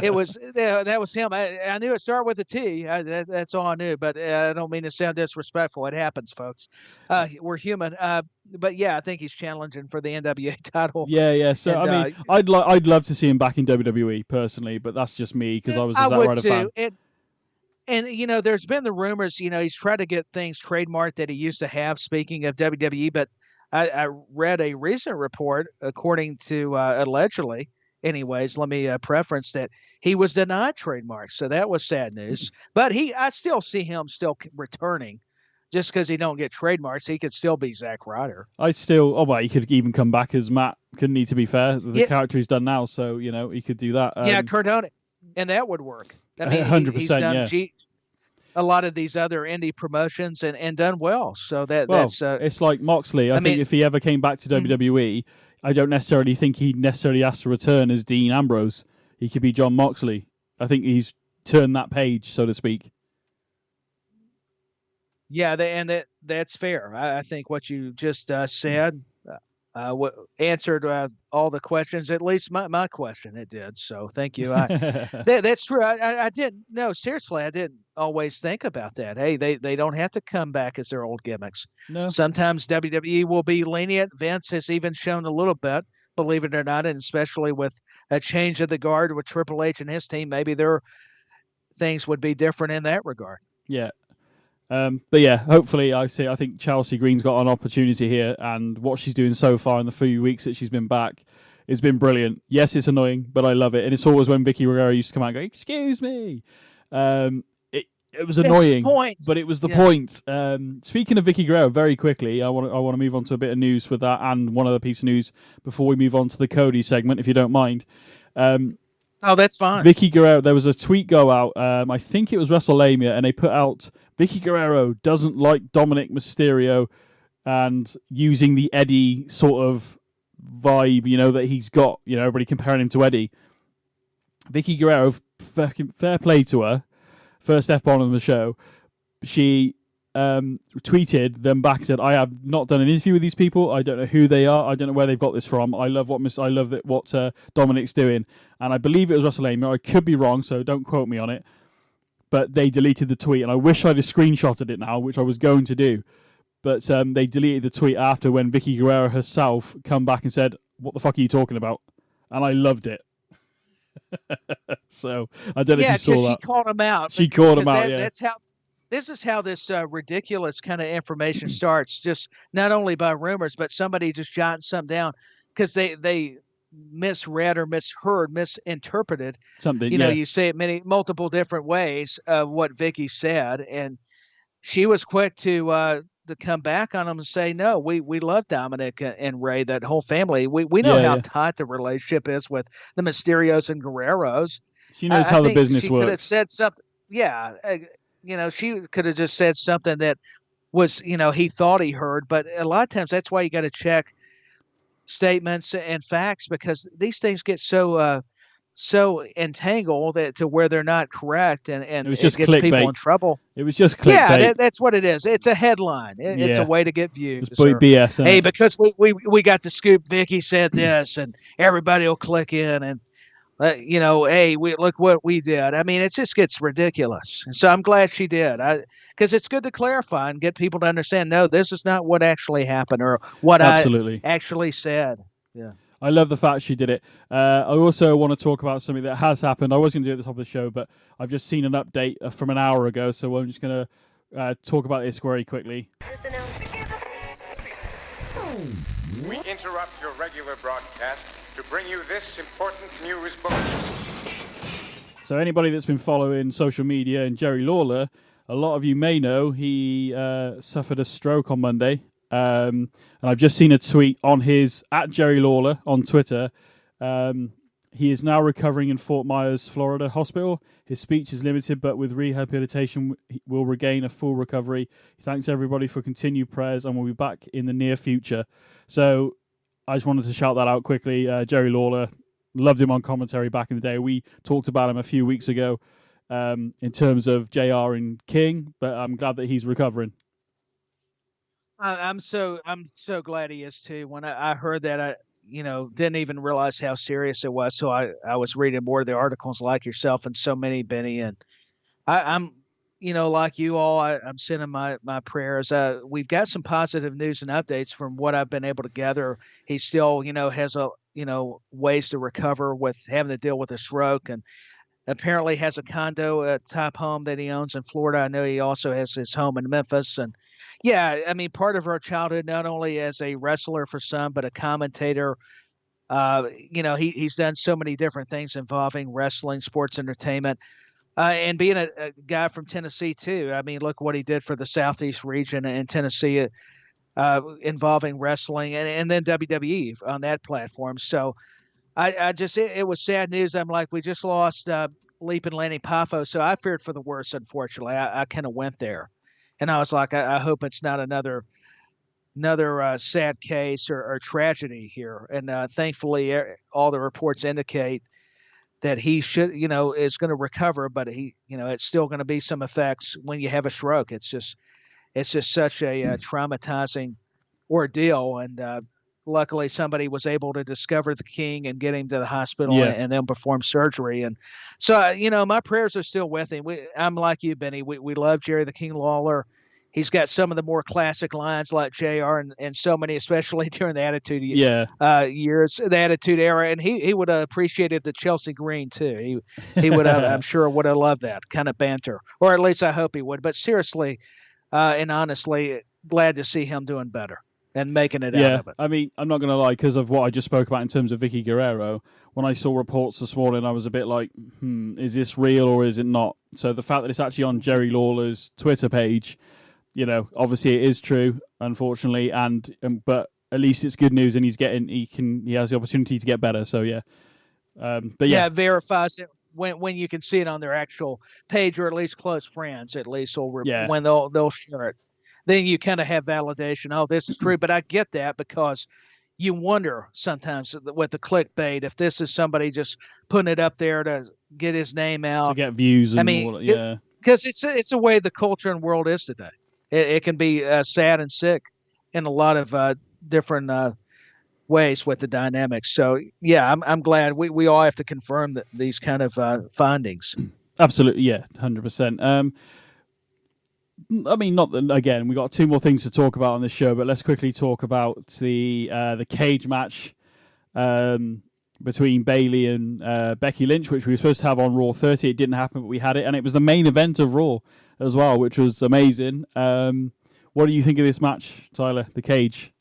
Speaker 5: it was that was him. I knew it started with a T. That's all I knew. But I don't mean to sound disrespectful. It happens, folks. We're human. But yeah, I think he's challenging for the NWA title.
Speaker 4: Yeah. So and, I mean, I'd love to see him back in WWE personally, but that's just me because I was a Zack Ryder fan.
Speaker 5: And there's been the rumors. He's tried to get things trademarked that he used to have. Speaking of WWE, but I read a recent report, according to allegedly, anyways, let me preference that he was denied trademarks. So that was sad news. But I still see him still returning. Just because he don't get trademarks, he could still be Zack Ryder.
Speaker 4: He could even come back as Matt, couldn't he, to be fair? The character he's done now, so, he could do that.
Speaker 5: Cardona, and that would work. I mean,
Speaker 4: 100%,
Speaker 5: he's done a lot of these other indie promotions and done well. So that's
Speaker 4: it's like Moxley. I think if he ever came back to WWE, I don't necessarily think he'd necessarily ask to return as Dean Ambrose. He could be John Moxley. I think he's turned that page, so to speak.
Speaker 5: Yeah, that's fair. I think what you just said answered all the questions, at least my question. It did. So thank you. That's true. I didn't. No, seriously, I didn't always think about that. Hey, they don't have to come back as their old gimmicks.
Speaker 4: No.
Speaker 5: Sometimes WWE will be lenient. Vince has even shown a little bit, believe it or not, and especially with a change of the guard with Triple H and his team, maybe their things would be different in that regard.
Speaker 4: Yeah. But yeah, hopefully, I think Chelsea Green's got an opportunity here, and what she's doing so far in the few weeks that she's been back has been brilliant. Yes, it's annoying, but I love it. And it's always when Vicky Guerrero used to come out and go, "Excuse me." It was annoying, but it was the point. Speaking of Vicky Guerrero, very quickly, I want to move on to a bit of news with that, and one other piece of news before we move on to the Cody segment, if you don't mind.
Speaker 5: Oh, that's fine.
Speaker 4: Vicky Guerrero, there was a tweet go out, I think it was WrestleMania, and they put out, Vicky Guerrero doesn't like Dominic Mysterio, and using the Eddie sort of vibe, that he's got, everybody comparing him to Eddie. Vicky Guerrero, fair play to her, first F-bomb on the show, she tweeted them back and said, "I have not done an interview with these people. I don't know who they are. I don't know where they've got this from. I love what Dominic's doing." And I believe it was WrestleMania. I could be wrong, so don't quote me on it. But they deleted the tweet, and I wish I'd have screenshotted it now, which I was going to do. But they deleted the tweet after when Vicky Guerrero herself come back and said, "What the fuck are you talking about?" And I loved it. So I don't know if you saw that.
Speaker 5: Yeah, she called him out.
Speaker 4: She called him out. Yeah,
Speaker 5: this is how this ridiculous kind of information starts. Just not only by rumors, but somebody just jotting something down because they misread or misheard, misinterpreted
Speaker 4: something.
Speaker 5: You say it multiple different ways of what Vicky said, and she was quick to come back on them and say, "No, we love Dominic and Ray, that whole family. We know how tight the relationship is with the Mysterios and Guerreros."
Speaker 4: She knows how the business works.
Speaker 5: She could have said something. Yeah, she could have just said something that was, he thought he heard. But a lot of times that's why you got to check statements and facts, because these things get so entangled to where they're not correct, and it gets people in trouble.
Speaker 4: It was just clickbait.
Speaker 5: Yeah, that's what it is. It's a headline. It's a way to get views.
Speaker 4: It's BS.
Speaker 5: Hey, because we got the scoop. Vicky said this, and everybody will click in, and hey, look what we did. I mean, it just gets ridiculous. And so I'm glad she did, because it's good to clarify and get people to understand. No, this is not what actually happened or what I actually said. Yeah.
Speaker 4: I love the fact she did it. I also want to talk about something that has happened. I was going to do it at the top of the show, but I've just seen an update from an hour ago, so I'm just going to talk about this very quickly.
Speaker 6: We interrupt your regular broadcast to bring you this important news bulletin.
Speaker 4: So anybody that's been following social media and Jerry Lawler, a lot of you may know he suffered a stroke on Monday. And I've just seen a tweet on his @Jerry Lawler on Twitter. He is now recovering in Fort Myers, Florida hospital. His speech is limited, but with rehabilitation, he will regain a full recovery. He thanks everybody for continued prayers and will be back in the near future. So I just wanted to shout that out quickly. Jerry Lawler, loved him on commentary back in the day. We talked about him a few weeks ago in terms of JR and King, but I'm glad that he's recovering.
Speaker 5: I'm so glad he is too. When I heard that, I didn't even realize how serious it was. So I was reading more of the articles like yourself and so many, Benny, and I'm like you all, I'm sending my prayers. We've got some positive news and updates from what I've been able to gather. He still has ways to recover with having to deal with a stroke, and apparently has a condo type home that he owns in Florida. I know he also has his home in Memphis. And yeah, I mean, part of our childhood, not only as a wrestler for some, but a commentator. He's done so many different things involving wrestling, sports entertainment, and being a guy from Tennessee too. I mean, look what he did for the Southeast region in Tennessee, involving wrestling and then WWE on that platform. So it was sad news. I'm like, we just lost Leap and Lanny Poffo. So I feared for the worst, unfortunately. I kind of went there. And I was like, I hope it's not another sad case or tragedy here. And thankfully, all the reports indicate that he should, is going to recover, but it's still going to be some effects when you have a stroke. It's just such a traumatizing ordeal. And luckily, somebody was able to discover the King and get him to the hospital and then perform surgery. And so, my prayers are still with him. I'm like you, Benny. We love Jerry the King Lawler. He's got some of the more classic lines like JR and so many, especially during the Attitude
Speaker 4: Yeah.
Speaker 5: Years, the Attitude Era. And he would have appreciated the Chelsea Green, too. He would have, I'm sure, would have loved that kind of banter. Or at least I hope he would. But seriously and honestly, glad to see him doing better and making it out of it.
Speaker 4: I mean, I'm not going to lie, because of what I just spoke about in terms of Vicky Guerrero, when I saw reports this morning, I was a bit like, is this real or is it not? So the fact that it's actually on Jerry Lawler's Twitter page, you know, obviously it is true, unfortunately, but at least it's good news, and he has the opportunity to get better. So but
Speaker 5: it verifies it when you can see it on their actual page, or at least close friends, at least, or when they'll share it. Then you kind of have validation. Oh, this is true. But I get that, because you wonder sometimes with the clickbait if this is somebody just putting it up there to get his name out,
Speaker 4: to get views. And all that,
Speaker 5: because it's the way the culture and world is today. It can be sad and sick in a lot of different ways with the dynamics. So I'm glad we all have to confirm these kind of findings.
Speaker 4: Absolutely, 100%. I mean, not that, again, we got two more things to talk about on this show, but let's quickly talk about the cage match between Bayley and Becky Lynch, which we were supposed to have on Raw 30. It didn't happen, but we had it, and it was the main event of Raw as well, which was amazing. What do you think of this match, Tyler? The cage?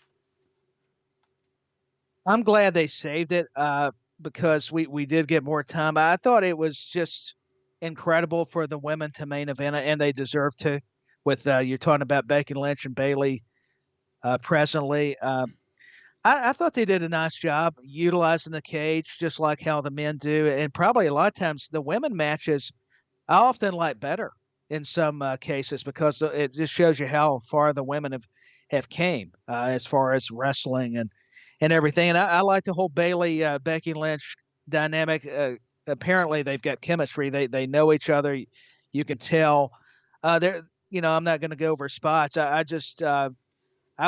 Speaker 5: I'm glad they saved it because we did get more time. I thought it was just incredible for the women to main event, and they deserve to. With you're talking about Becky Lynch and Bayley presently. I thought they did a nice job utilizing the cage, just like how the men do. And probably a lot of times the women matches I often like better in some cases, because it just shows you how far the women have came as far as wrestling and everything. And I like the whole Bayley Becky Lynch dynamic. Apparently they've got chemistry. They know each other. You can tell. I'm not going to go over spots. I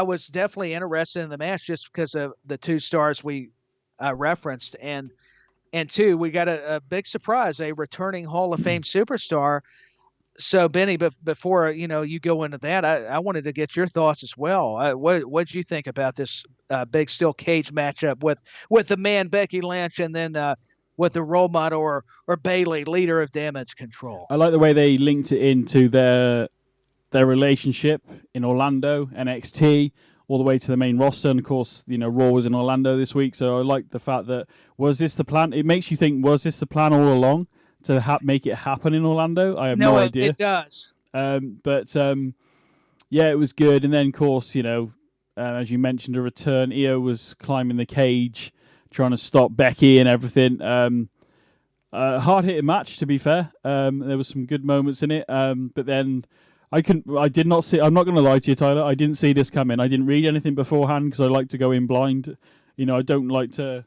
Speaker 5: was definitely interested in the match just because of the two stars we referenced, and two, we got a big surprise, a returning Hall of Fame superstar. So BenNny, before you go into that, I wanted to get your thoughts as well. What'd you think about this big steel cage matchup with the man Becky Lynch, and then with the role model or Bayley, leader of Damage Control?
Speaker 4: I like the way they linked it into their relationship in Orlando, NXT, all the way to the main roster. And of course, Raw was in Orlando this week, so I like the fact that, was this the plan? It makes you think, was this the plan all along to make it happen in Orlando? I have no idea.
Speaker 5: It does.
Speaker 4: But it was good. And then, of course, as you mentioned, a return. Io was climbing the cage, trying to stop Becky and everything. Hard-hitting match, to be fair. There was some good moments in it. But then I did not see. I'm not going to lie to you, Tyler. I didn't see this coming. I didn't read anything beforehand because I like to go in blind. I don't like to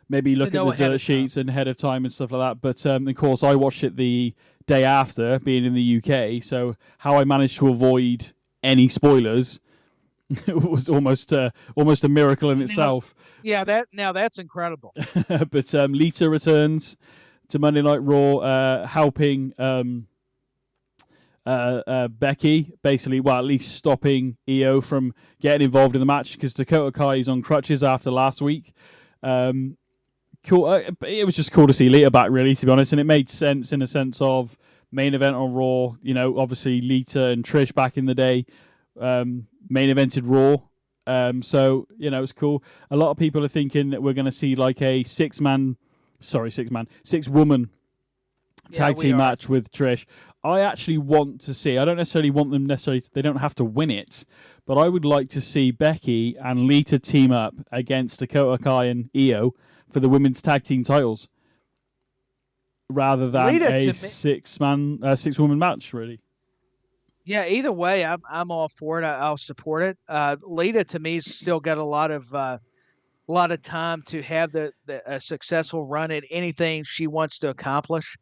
Speaker 4: maybe look at the dirt sheets and ahead of time and stuff like that. But of course, I watched it the day after, being in the UK. So how I managed to avoid any spoilers was almost a miracle in itself.
Speaker 5: Yeah, that's incredible.
Speaker 4: But Lita returns to Monday Night Raw, helping Becky, basically, at least stopping Io from getting involved in the match, because Dakota Kai is on crutches after last week. Cool. It was just cool to see Lita back, really, to be honest, and it made sense in a sense of main event on Raw. Obviously Lita and Trish back in the day main evented Raw. So it's cool. A lot of people are thinking that we're going to see like a six woman tag team match with Trish. I actually want to see, I don't necessarily want them they don't have to win it, but I would like to see Becky and Lita team up against Dakota Kai and Io for the women's tag team titles, rather than a six-woman match, really.
Speaker 5: Yeah, either way, I'm all for it. I'll support it. Lita, to me, has still got a lot of time to have a successful run at anything she wants to accomplish.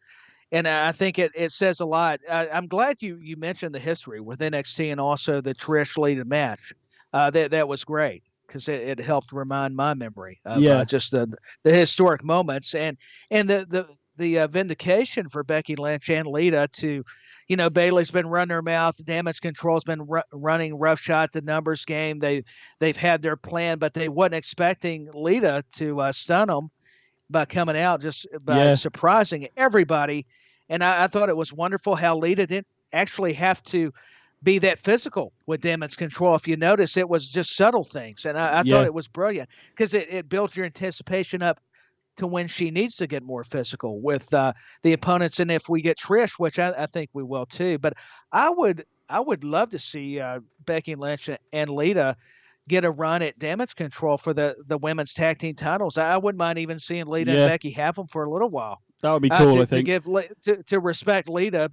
Speaker 5: And I think it says a lot. I'm glad you mentioned the history with NXT and also the Trish Lita match. That was great, because it helped remind my memory of just the historic moments and the vindication for Becky Lynch and Lita to, Bailey's been running her mouth. Damage Control's been running roughshod the numbers game. They've had their plan, but they wasn't expecting Lita to stun them by coming out, just by surprising everybody. And I thought it was wonderful how Lita didn't actually have to be that physical with Damage Control. If you notice, it was just subtle things. And I thought it was brilliant because it built your anticipation up to when she needs to get more physical with the opponents. And if we get Trish, which I think we will too, but I would love to see Becky Lynch and Lita get a run at Damage Control for the women's tag team titles. I wouldn't mind even seeing Lita and Becky have them for a little while.
Speaker 4: That would be cool, I think.
Speaker 5: To respect Lita,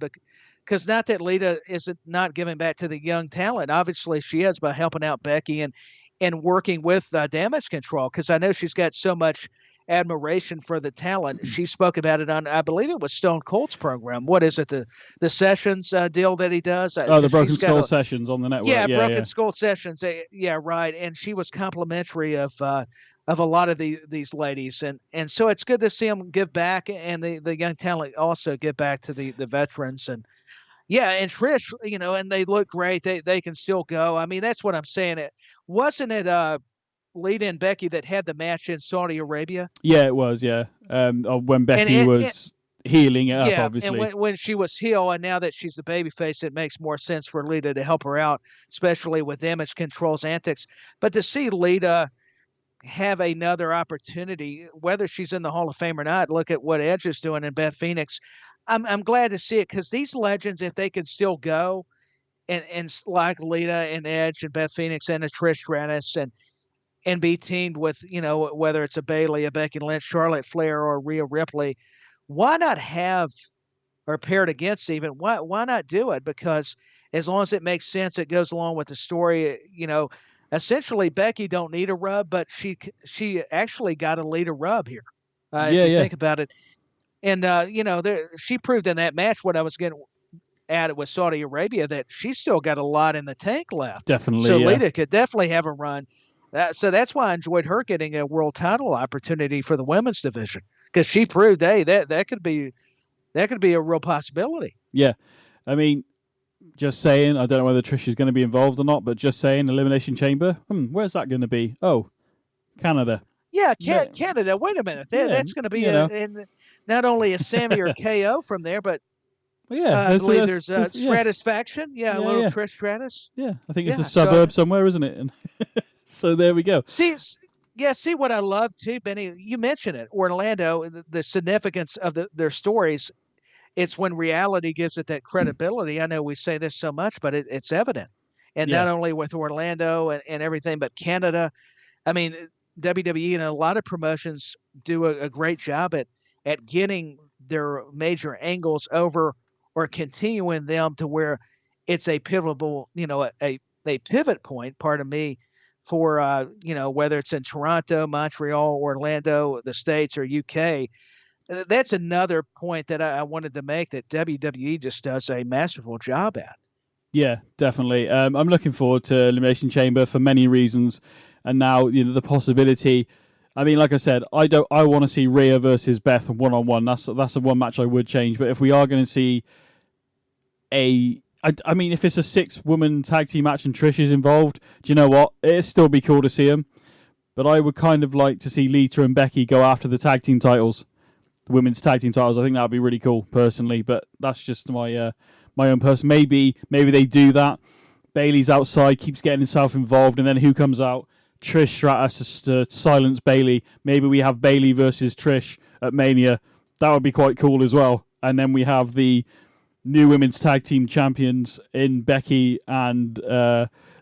Speaker 5: because not that Lita is not giving back to the young talent. Obviously, she is by helping out Becky and working with Damage Control, because I know she's got so much admiration for the talent. She spoke about it on, I believe it was Stone Cold's program. What is it, the Sessions deal that he does?
Speaker 4: The Broken Skull Sessions on the network.
Speaker 5: Yeah, Broken Skull Sessions. Yeah, right. And she was complimentary of a lot of these ladies, and so it's good to see them give back, and the young talent also give back to the veterans. And and Trish, and they look great. They can still go. I mean, that's what I'm saying. Wasn't it Lita and Becky that had the match in Saudi Arabia?
Speaker 4: Yeah, it was. Yeah, when Becky was healing it up, obviously.
Speaker 5: And when she was heel, and now that she's the babyface, it makes more sense for Lita to help her out, especially with Damage Control's antics. But to see Lita have another opportunity, whether she's in the Hall of Fame or not, look at what Edge is doing in Beth Phoenix. I'm glad to see it, because these legends, if they can still go, and like Lita and Edge and Beth Phoenix and a Trish Stratus and be teamed with, whether it's a Bayley, a Becky Lynch, Charlotte Flair, or Rhea Ripley, why not have, or paired against even, why not do it? Because as long as it makes sense, it goes along with the story. Essentially Becky don't need a rub, but she actually got a Lita rub here. If you think about it. And, she proved in that match what I was getting at it with Saudi Arabia, that she's still got a lot in the tank left.
Speaker 4: Definitely.
Speaker 5: So Lita could definitely have a run. So that's why I enjoyed her getting a world title opportunity for the women's division, because she proved, hey, that could be a real possibility.
Speaker 4: Yeah. I mean, just saying, I don't know whether Trish is going to be involved or not, but just saying, Elimination Chamber, where's that going to be? Oh, Canada.
Speaker 5: Yeah, Canada. Wait a minute. That's going to be not only a Sammy or KO from there, but I believe there's Stratisfaction. Yeah, a little Trish Stratus.
Speaker 4: Yeah, I think it's a suburb somewhere, isn't it? And so there we go.
Speaker 5: See what I love too, Benny. You mentioned it, Orlando. The significance of their stories. It's when reality gives it that credibility. I know we say this so much, but it's evident. And not only with Orlando and everything, but Canada. I mean, WWE and a lot of promotions do a great job at getting their major angles over, or continuing them to where it's a pivotal, a pivot point, pardon me, for, whether it's in Toronto, Montreal, Orlando, the States, or UK. That's another point that I wanted to make, that WWE just does a masterful job at.
Speaker 4: Yeah, definitely. I'm looking forward to Elimination Chamber for many reasons. And now, the possibility. I mean, like I said, I want to see Rhea versus Beth one-on-one. That's the one match I would change. But if we are going to see I mean, if it's a 6-woman tag team match and Trish is involved, do you know what? It'd still be cool to see them. But I would kind of like to see Lita and Becky go after the tag team titles, the women's tag team titles. I think that would be really cool, personally. But that's just my own person. Maybe they do that. Bayley's outside, keeps getting himself involved, and then who comes out? Trish Stratus to silence Bayley. Maybe we have Bayley versus Trish at Mania. That would be quite cool as well. And then we have the new women's tag team champions in Becky and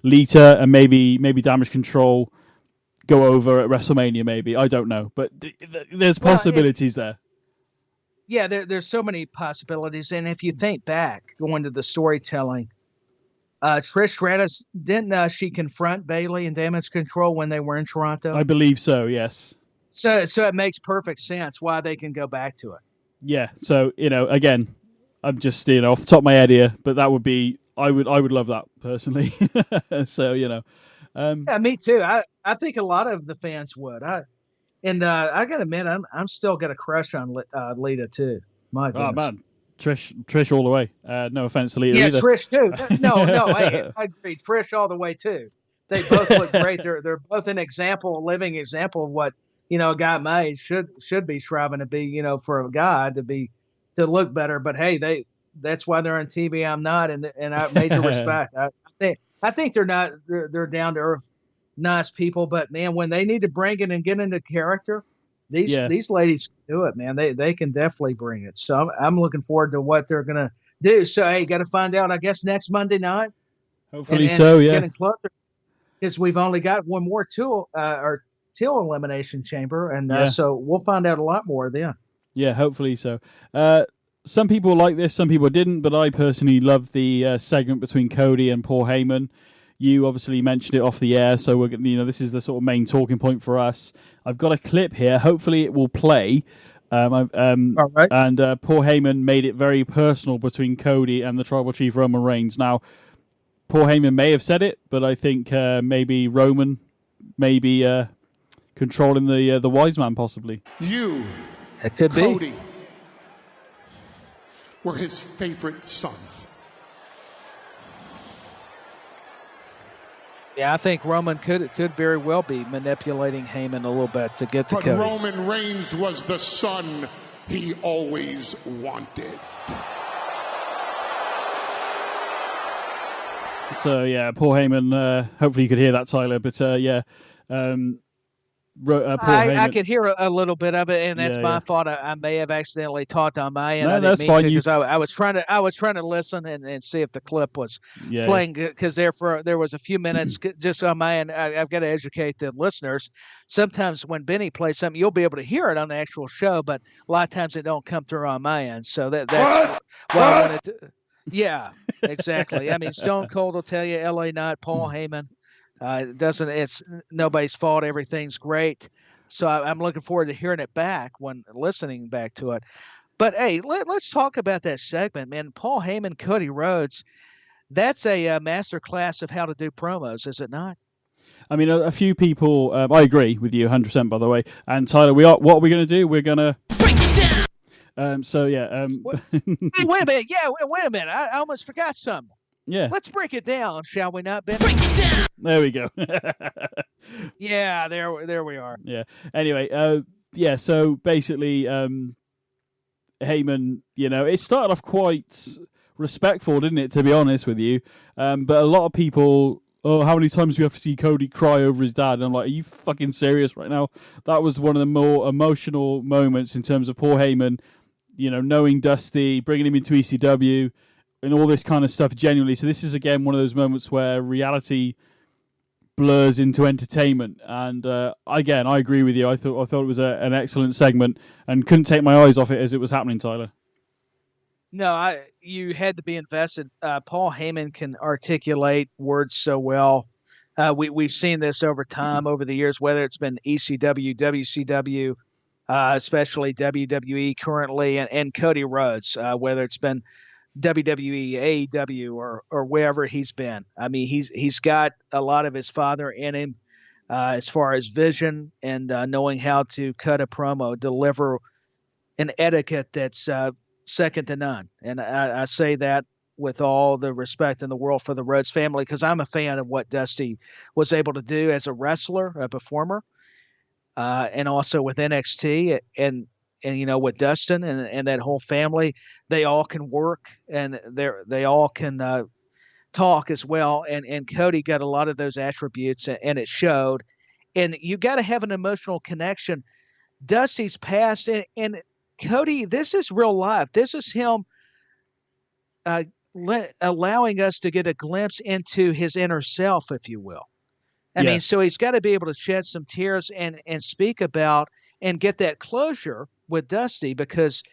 Speaker 4: Lita, and maybe Damage Control go over at WrestleMania. Maybe, I don't know, but there's possibilities there.
Speaker 5: Yeah, there's so many possibilities, and if you think back, going to the storytelling. Trish Stratus, didn't she confront Bayley and Damage Control when they were in Toronto?
Speaker 4: I believe so, yes.
Speaker 5: So it makes perfect sense why they can go back to it.
Speaker 4: Yeah, so, again, I'm just, off the top of my head here, but that would be, I would love that, personally. So,
Speaker 5: yeah, me too. I think a lot of the fans would. I got to admit, I'm still got a crush on Lita, too. My goodness.
Speaker 4: Oh, man. Trish all the way. No offense to Lita
Speaker 5: Yeah,
Speaker 4: either.
Speaker 5: Trish too. No, hey, I agree. Trish all the way too. They both look great. They're both an example, a living example of what a guy my age should be striving to be. For a guy to look better. But hey, that's why they're on TV. I'm not, and I major respect. I think they're down to earth, nice people. But man, when they need to bring it and get into character, these ladies can do it, man. They can definitely bring it. So I'm looking forward to what they're gonna do. So hey, got to find out, I guess, next Monday night.
Speaker 4: Hopefully so. Yeah.
Speaker 5: Getting closer because we've only got one more till Elimination Chamber, and so we'll find out a lot more then.
Speaker 4: Yeah, hopefully so. Some people like this, some people didn't, but I personally love the segment between Cody and Paul Heyman. You obviously mentioned it off the air, so we're this is the sort of main talking point for us. I've got a clip here. Hopefully, it will play. All right. And Paul Heyman made it very personal between Cody and the Tribal Chief Roman Reigns. Now, Paul Heyman may have said it, but I think maybe Roman may be controlling the wise man, possibly.
Speaker 2: You,
Speaker 5: it could
Speaker 2: Cody,
Speaker 5: be.
Speaker 2: were his favorite son.
Speaker 5: Yeah, I think Roman could very well be manipulating Heyman a little bit to get to Cody.
Speaker 2: But Roman Reigns was the son he always wanted.
Speaker 4: So yeah, Paul Heyman. Hopefully you could hear that, Tyler. But Paul Heyman.
Speaker 5: I could hear a little bit of it, and that's my fault. I may have accidentally talked on my end.
Speaker 4: No,
Speaker 5: I didn't
Speaker 4: that's
Speaker 5: mean
Speaker 4: fine.
Speaker 5: to, because I was trying to listen and see if the clip was playing, because there was a few minutes just on my end. I've got to educate the listeners. Sometimes when Benny plays something, you'll be able to hear it on the actual show, but a lot of times it don't come through on my end. So that's why I wanted to. Yeah, exactly. I mean, Stone Cold will tell you, LA Knight, Paul Heyman. It's nobody's fault. Everything's great. So I'm looking forward to hearing it back when listening back to it. But hey, let's talk about that segment, man. Paul Heyman, Cody Rhodes. That's a master class of how to do promos, is it not?
Speaker 4: I mean, a few people. I agree with you 100%. By the way, and Tyler, what are we going to do? We're going to break it down.
Speaker 5: Hey, wait a minute. Yeah, wait a minute. I almost forgot something.
Speaker 4: Yeah.
Speaker 5: Let's break it down, shall we not, Ben?
Speaker 3: Break it down.
Speaker 4: There we go.
Speaker 5: Yeah, there we are.
Speaker 4: Yeah. Anyway, so basically, Heyman, it started off quite respectful, didn't it, to be honest with you? But a lot of people, how many times do you have to see Cody cry over his dad? And I'm like, are you fucking serious right now? That was one of the more emotional moments in terms of Paul Heyman, knowing Dusty, bringing him into ECW, and all this kind of stuff genuinely. So this is, again, one of those moments where reality blurs into entertainment. And again, I agree with you. I thought it was an excellent segment and couldn't take my eyes off it as it was happening, Tyler.
Speaker 5: No, you had to be invested. Paul Heyman can articulate words so well. We've seen this over time, over the years, whether it's been ECW, WCW, especially WWE currently, and Cody Rhodes, whether it's been WWE, AEW, or wherever he's been. I mean, he's got a lot of his father in him, as far as vision and knowing how to cut a promo, deliver an etiquette that's second to none. And I say that with all the respect in the world for the Rhodes family, because I'm a fan of what Dusty was able to do as a wrestler, a performer, and also with NXT and with Dustin and that whole family. They all can work, and they all can talk as well. And Cody got a lot of those attributes, and it showed. And you got to have an emotional connection. Dusty's past, and Cody, this is real life. This is him allowing us to get a glimpse into his inner self, if you will. I mean, so he's got to be able to shed some tears and speak about and get that closure with Dusty, because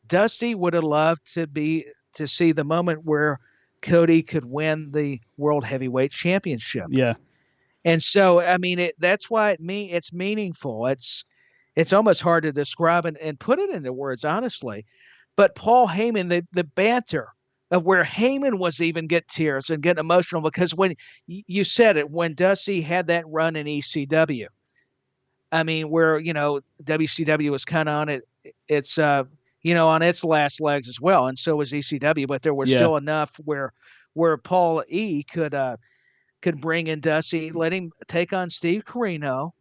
Speaker 5: Dusty would have loved to see the moment where Cody could win the World Heavyweight Championship.
Speaker 4: Yeah. And
Speaker 5: so, I mean, that's why it's meaningful. It's almost hard to describe and put it into words, honestly. But Paul Heyman, the banter of where Heyman was even get tears and get emotional, because when you said it, when Dusty had that run in ECW, I mean, where, WCW was kind of on its on its last legs as well, and so was ECW. But there was still enough where Paul E could bring in Dusty, let him take on Steve Corino,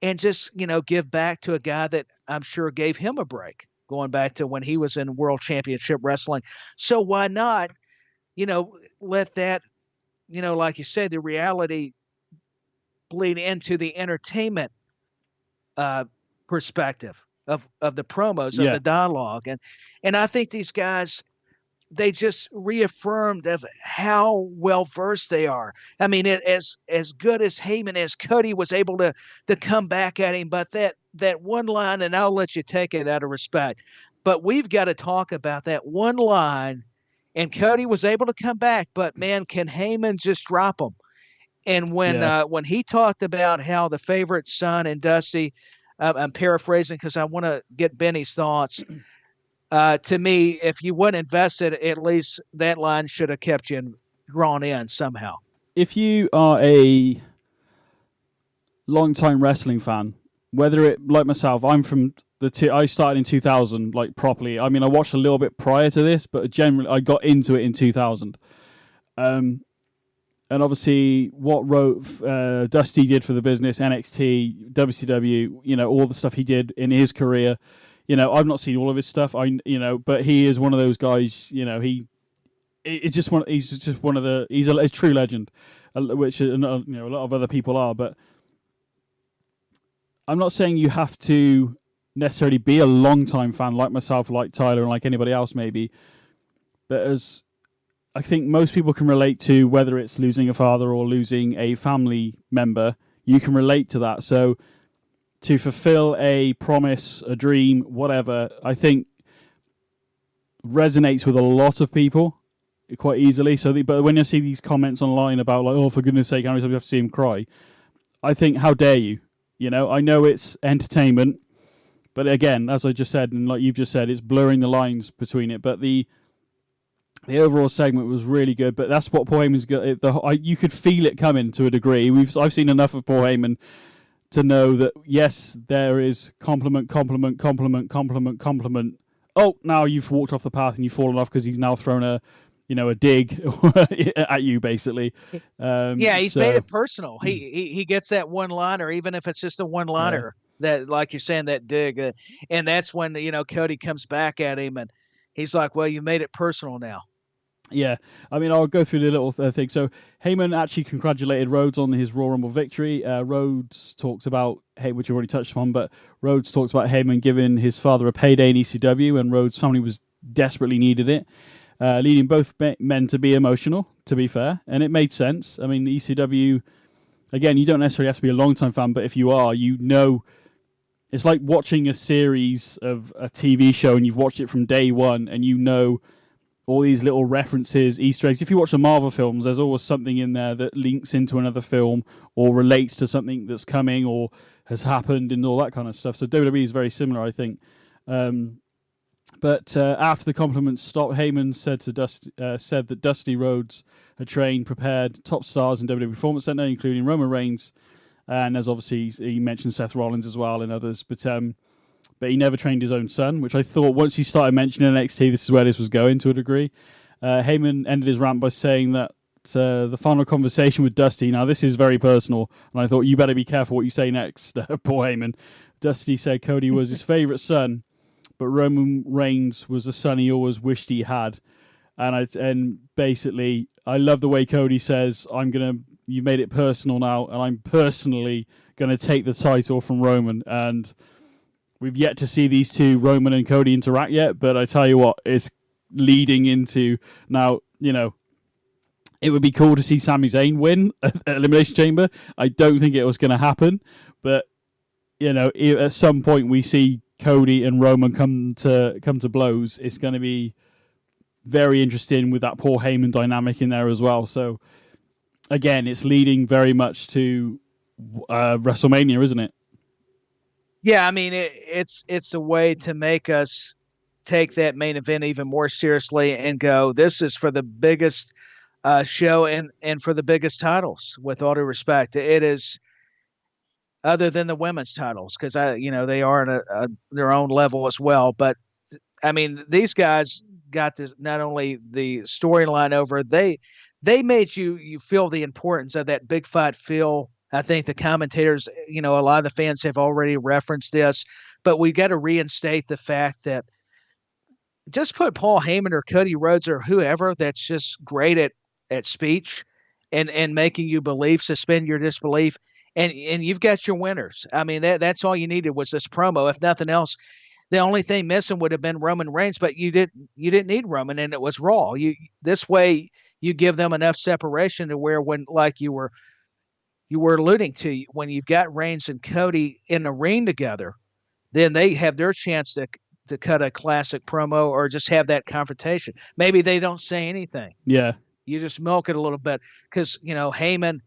Speaker 5: and just give back to a guy that I'm sure gave him a break, going back to when he was in World Championship Wrestling. So why not, let that, like you said, the reality bleed into the entertainment perspective of the promos, of the dialogue. And I think these guys, they just reaffirmed of how well versed they are. I mean, as good as Heyman, as Cody was able to come back at him, but that one line, and I'll let you take it out of respect, but we've got to talk about that one line. And Cody was able to come back, but man, can Heyman just drop him? And when he talked about how the favorite son and Dusty, I'm paraphrasing because I want to get Benny's thoughts. To me, if you weren't invested, at least that line should have kept you drawn in somehow.
Speaker 4: If you are a long-time wrestling fan, whether it, like myself, I'm from I started in 2000, like properly. I mean, I watched a little bit prior to this, but generally I got into it in 2000. And obviously what Dusty did for the business, NXT, WCW, all the stuff he did in his career. I've not seen all of his stuff. But he is one of those guys. He's just one of the. He's a true legend, which a lot of other people are. But I'm not saying you have to necessarily be a long-time fan like myself, like Tyler, and like anybody else maybe. But as I think most people can relate to, whether it's losing a father or losing a family member, you can relate to that. So to fulfill a promise, a dream, whatever, I think resonates with a lot of people quite easily. But when I see these comments online about like, oh, for goodness sake, how many times you have to see him cry? I think, how dare you? I know it's entertainment, but again, as I just said, and like you've just said, it's blurring the lines between it. But the overall segment was really good. But that's what Paul Heyman's got. You could feel it coming to a degree. I've seen enough of Paul Heyman to know that, yes, there is compliment. Oh, now you've walked off the path and you've fallen off because he's now thrown a dig at you, basically.
Speaker 5: He's made it personal. He gets that one-liner, even if it's just a one-liner, that, like you're saying, that dig. And that's when, Cody comes back at him and he's like, well, you made it personal now.
Speaker 4: Yeah, I mean, I'll go through the little thing. So Heyman actually congratulated Rhodes on his Royal Rumble victory. Rhodes talks about, which you've already touched on, but Rhodes talks about Heyman giving his father a payday in ECW, and Rhodes' family was desperately needed it, leading both men to be emotional, to be fair, and it made sense. I mean, ECW, again, you don't necessarily have to be a long-time fan, but if you are, it's like watching a series of a TV show and you've watched it from day one and all these little references, Easter eggs. If you watch the Marvel films, there's always something in there that links into another film or relates to something that's coming or has happened and all that kind of stuff. So WWE is very similar, I think. But after the compliments stopped, Heyman said that Dusty Rhodes had trained, prepared top stars in WWE Performance Center, including Roman Reigns, and as obviously he mentioned Seth Rollins as well and others. But he never trained his own son, which I thought once he started mentioning NXT, this is where this was going to a degree. Heyman ended his rant by saying that the final conversation with Dusty, now this is very personal, and I thought, you better be careful what you say next, poor Heyman. Dusty said Cody was his favorite son, but Roman Reigns was a son he always wished he had. And basically, I love the way Cody says, you made it personal now, and I'm personally going to take the title from Roman. And we've yet to see these two, Roman and Cody, interact yet, but I tell you what, it's leading into now, it would be cool to see Sami Zayn win at Elimination Chamber. I don't think it was going to happen, but, at some point we see Cody and Roman come to blows. It's going to be very interesting with that Paul Heyman dynamic in there as well. So, again, it's leading very much to WrestleMania, isn't it?
Speaker 5: Yeah, I mean, it's a way to make us take that main event even more seriously and go, this is for the biggest show and for the biggest titles, with all due respect. It is, other than the women's titles, because they are at their own level as well. But I mean, these guys got this, not only the storyline over, they made you feel the importance of that big fight feel. I think the commentators, a lot of the fans have already referenced this, but we got to reinstate the fact that just put Paul Heyman or Cody Rhodes or whoever that's just great at speech and making you believe, suspend your disbelief, and you've got your winners. I mean, that's all you needed was this promo. If nothing else, the only thing missing would have been Roman Reigns, but you didn't need Roman, and it was Raw. This way you give them enough separation to where, when, like you were alluding to, when you've got Reigns and Cody in the ring together, then they have their chance to cut a classic promo or just have that confrontation. Maybe they don't say anything.
Speaker 4: Yeah.
Speaker 5: You just milk it a little bit because, Heyman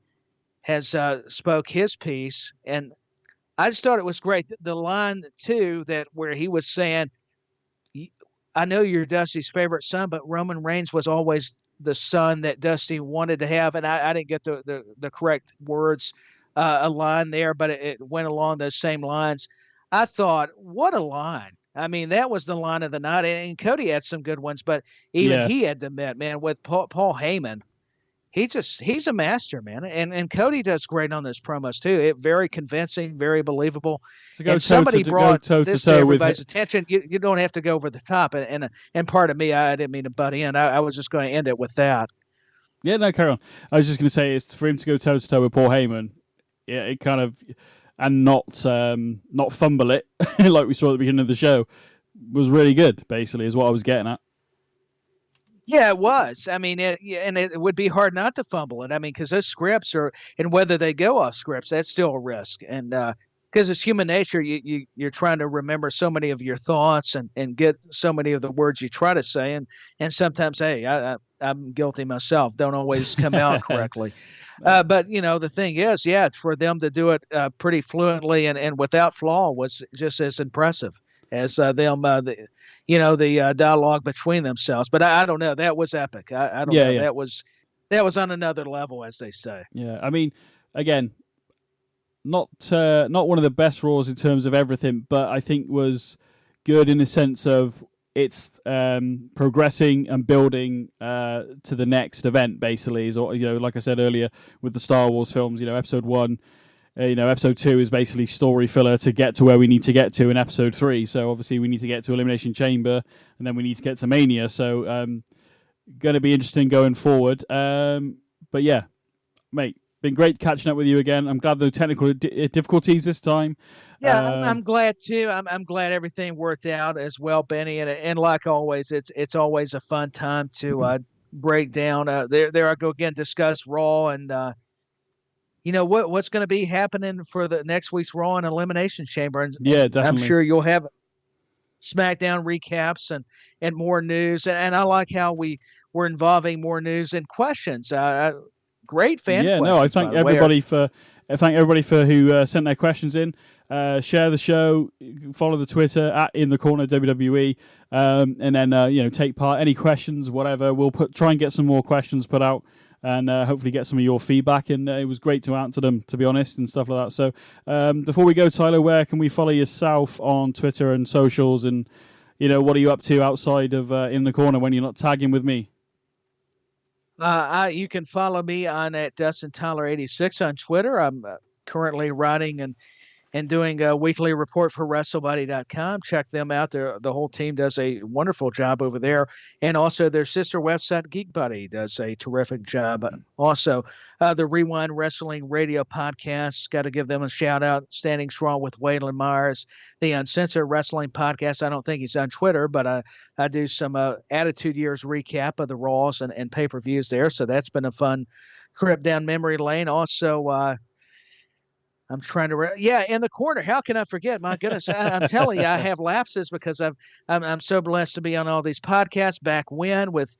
Speaker 5: has spoke his piece, and I just thought it was great. The line, too, where he was saying, I know you're Dusty's favorite son, but Roman Reigns was always the son that Dusty wanted to have. And I didn't get the correct words, a line there, but it went along those same lines. I thought, what a line. I mean, that was the line of the night. And Cody had some good ones, but even he had to admit, man, with Paul Heyman, he's a master, man. And Cody does great on those promos too. Very convincing, very believable. And somebody brought this to everybody's attention. You don't have to go over the top. And part of me, I didn't mean to butt in. I was just going to end it with that.
Speaker 4: Yeah, no, carry on. I was just going to say, it's for him to go toe to toe with Paul Heyman. Yeah, it kind of, and not fumble it like we saw at the beginning of the show, was really good. Basically, is what I was getting at.
Speaker 5: Yeah, it was. I mean, it would be hard not to fumble it. I mean, because those scripts and whether they go off scripts, that's still a risk. And because it's human nature, you're trying to remember so many of your thoughts and get so many of the words you try to say. And sometimes, hey, I'm guilty myself. Don't always come out correctly. But, the thing is, for them to do it pretty fluently and without flaw was just as impressive as them, the dialogue between themselves. But I don't know. That was epic. I don't know. Yeah. That was on another level, as they say.
Speaker 4: Yeah. I mean, again, not one of the best Raws in terms of everything, but I think was good in the sense of it's progressing and building to the next event, basically. Is, like I said earlier with the Star Wars films, episode 1, episode 2 is basically story filler to get to where we need to get to in episode 3. So obviously we need to get to Elimination Chamber, and then we need to get to Mania. So going to be interesting going forward. But yeah, mate, been great catching up with you again. I'm glad the technical difficulties this time.
Speaker 5: Yeah, I'm glad too. I'm glad everything worked out as well, Benny. And like always, it's always a fun time to break down. There I go again. Discuss Raw and what's going to be happening for the next week's Raw and Elimination Chamber. And
Speaker 4: yeah, definitely.
Speaker 5: I'm sure you'll have SmackDown recaps and more news. And I like how we're involving more news and questions. Great fan.
Speaker 4: Yeah, no, I thank everybody for who sent their questions in. Share the show, follow the Twitter at In the Corner WWE, and then take part. Any questions, whatever, we'll try and get some more questions put out, and hopefully get some of your feedback. And it was great to answer them, to be honest, and stuff like that. So before we go, Tyler, where can we follow yourself on Twitter and socials? And what are you up to outside of In the Corner when you're not tagging with me?
Speaker 5: You can follow me on at Dustin Tyler 86 on Twitter. I'm currently writing and doing a weekly report for WrestleBuddy.com. Check them out. The whole team does a wonderful job over there. And also their sister website, Geek Buddy, does a terrific job. Also, the Rewind Wrestling Radio podcast, got to give them a shout out. Standing Strong with Waylon Myers. The Uncensored Wrestling podcast. I don't think he's on Twitter, but I do some Attitude Years recap of the Raws and pay-per-views there. So that's been a fun trip down memory lane. Also, I'm trying to, In the Corner. How can I forget? My goodness, I'm telling you, I have lapses because I'm so blessed to be on all these podcasts back when with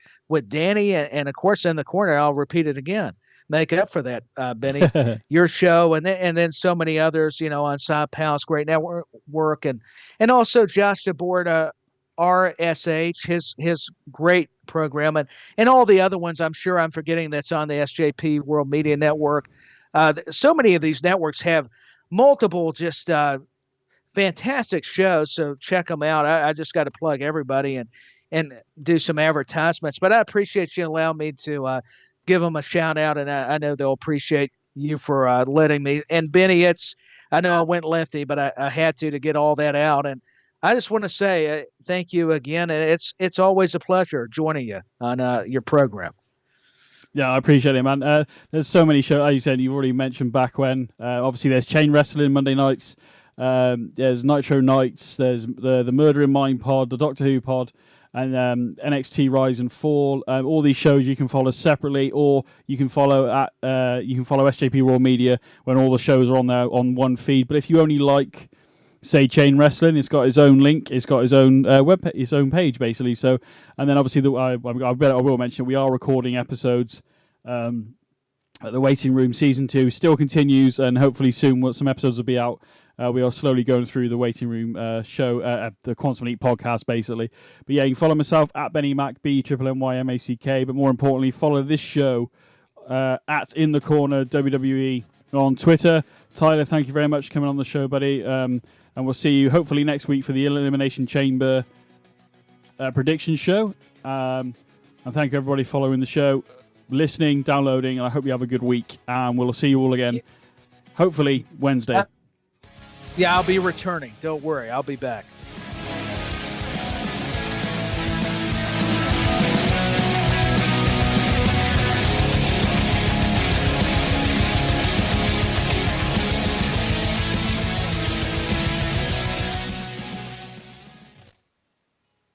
Speaker 5: Danny and of course In the Corner. I'll repeat it again. Make up for that, Benny. Your show and then so many others, on Side Pals, great network, and also Josh DeBoard, RSH, his great program, and all the other ones. I'm sure I'm forgetting that's on the SJP World Media Network. So many of these networks have multiple just fantastic shows. So check them out. I just got to plug everybody and do some advertisements. But I appreciate you allowing me to give them a shout out, and I know they'll appreciate you for letting me. And Benny, I know I went lengthy, but I had to get all that out. And I just want to say thank you again, and it's always a pleasure joining you on your program.
Speaker 4: Yeah, I appreciate it, man. There's so many shows. As you said, you've already mentioned back when. Obviously, there's Chain Wrestling Monday nights. There's Nitro Nights. There's the Murder in Mind pod, the Doctor Who pod, and NXT Rise and Fall. All these shows you can follow separately, or you can follow SJP Raw Media when all the shows are on there on one feed. But if you only like, say, Chain Wrestling, it's got its own link, it's got its own its own page basically. So, and then obviously I will mention we are recording episodes. The Waiting Room Season 2 still continues, and hopefully soon some episodes will be out. We are slowly going through the Waiting Room show, the Quantum Elite podcast, basically. But yeah, you can follow myself at BenNny Mac, BNNYMACK. But more importantly, follow this show at In the Corner WWE on Twitter. Tyler, thank you very much for coming on the show, buddy. And we'll see you hopefully next week for the Elimination Chamber prediction show. And thank you everybody following the show, listening, downloading, and I hope you have a good week. And we'll see you all again, hopefully Wednesday.
Speaker 5: Yeah, I'll be returning. Don't worry. I'll be back.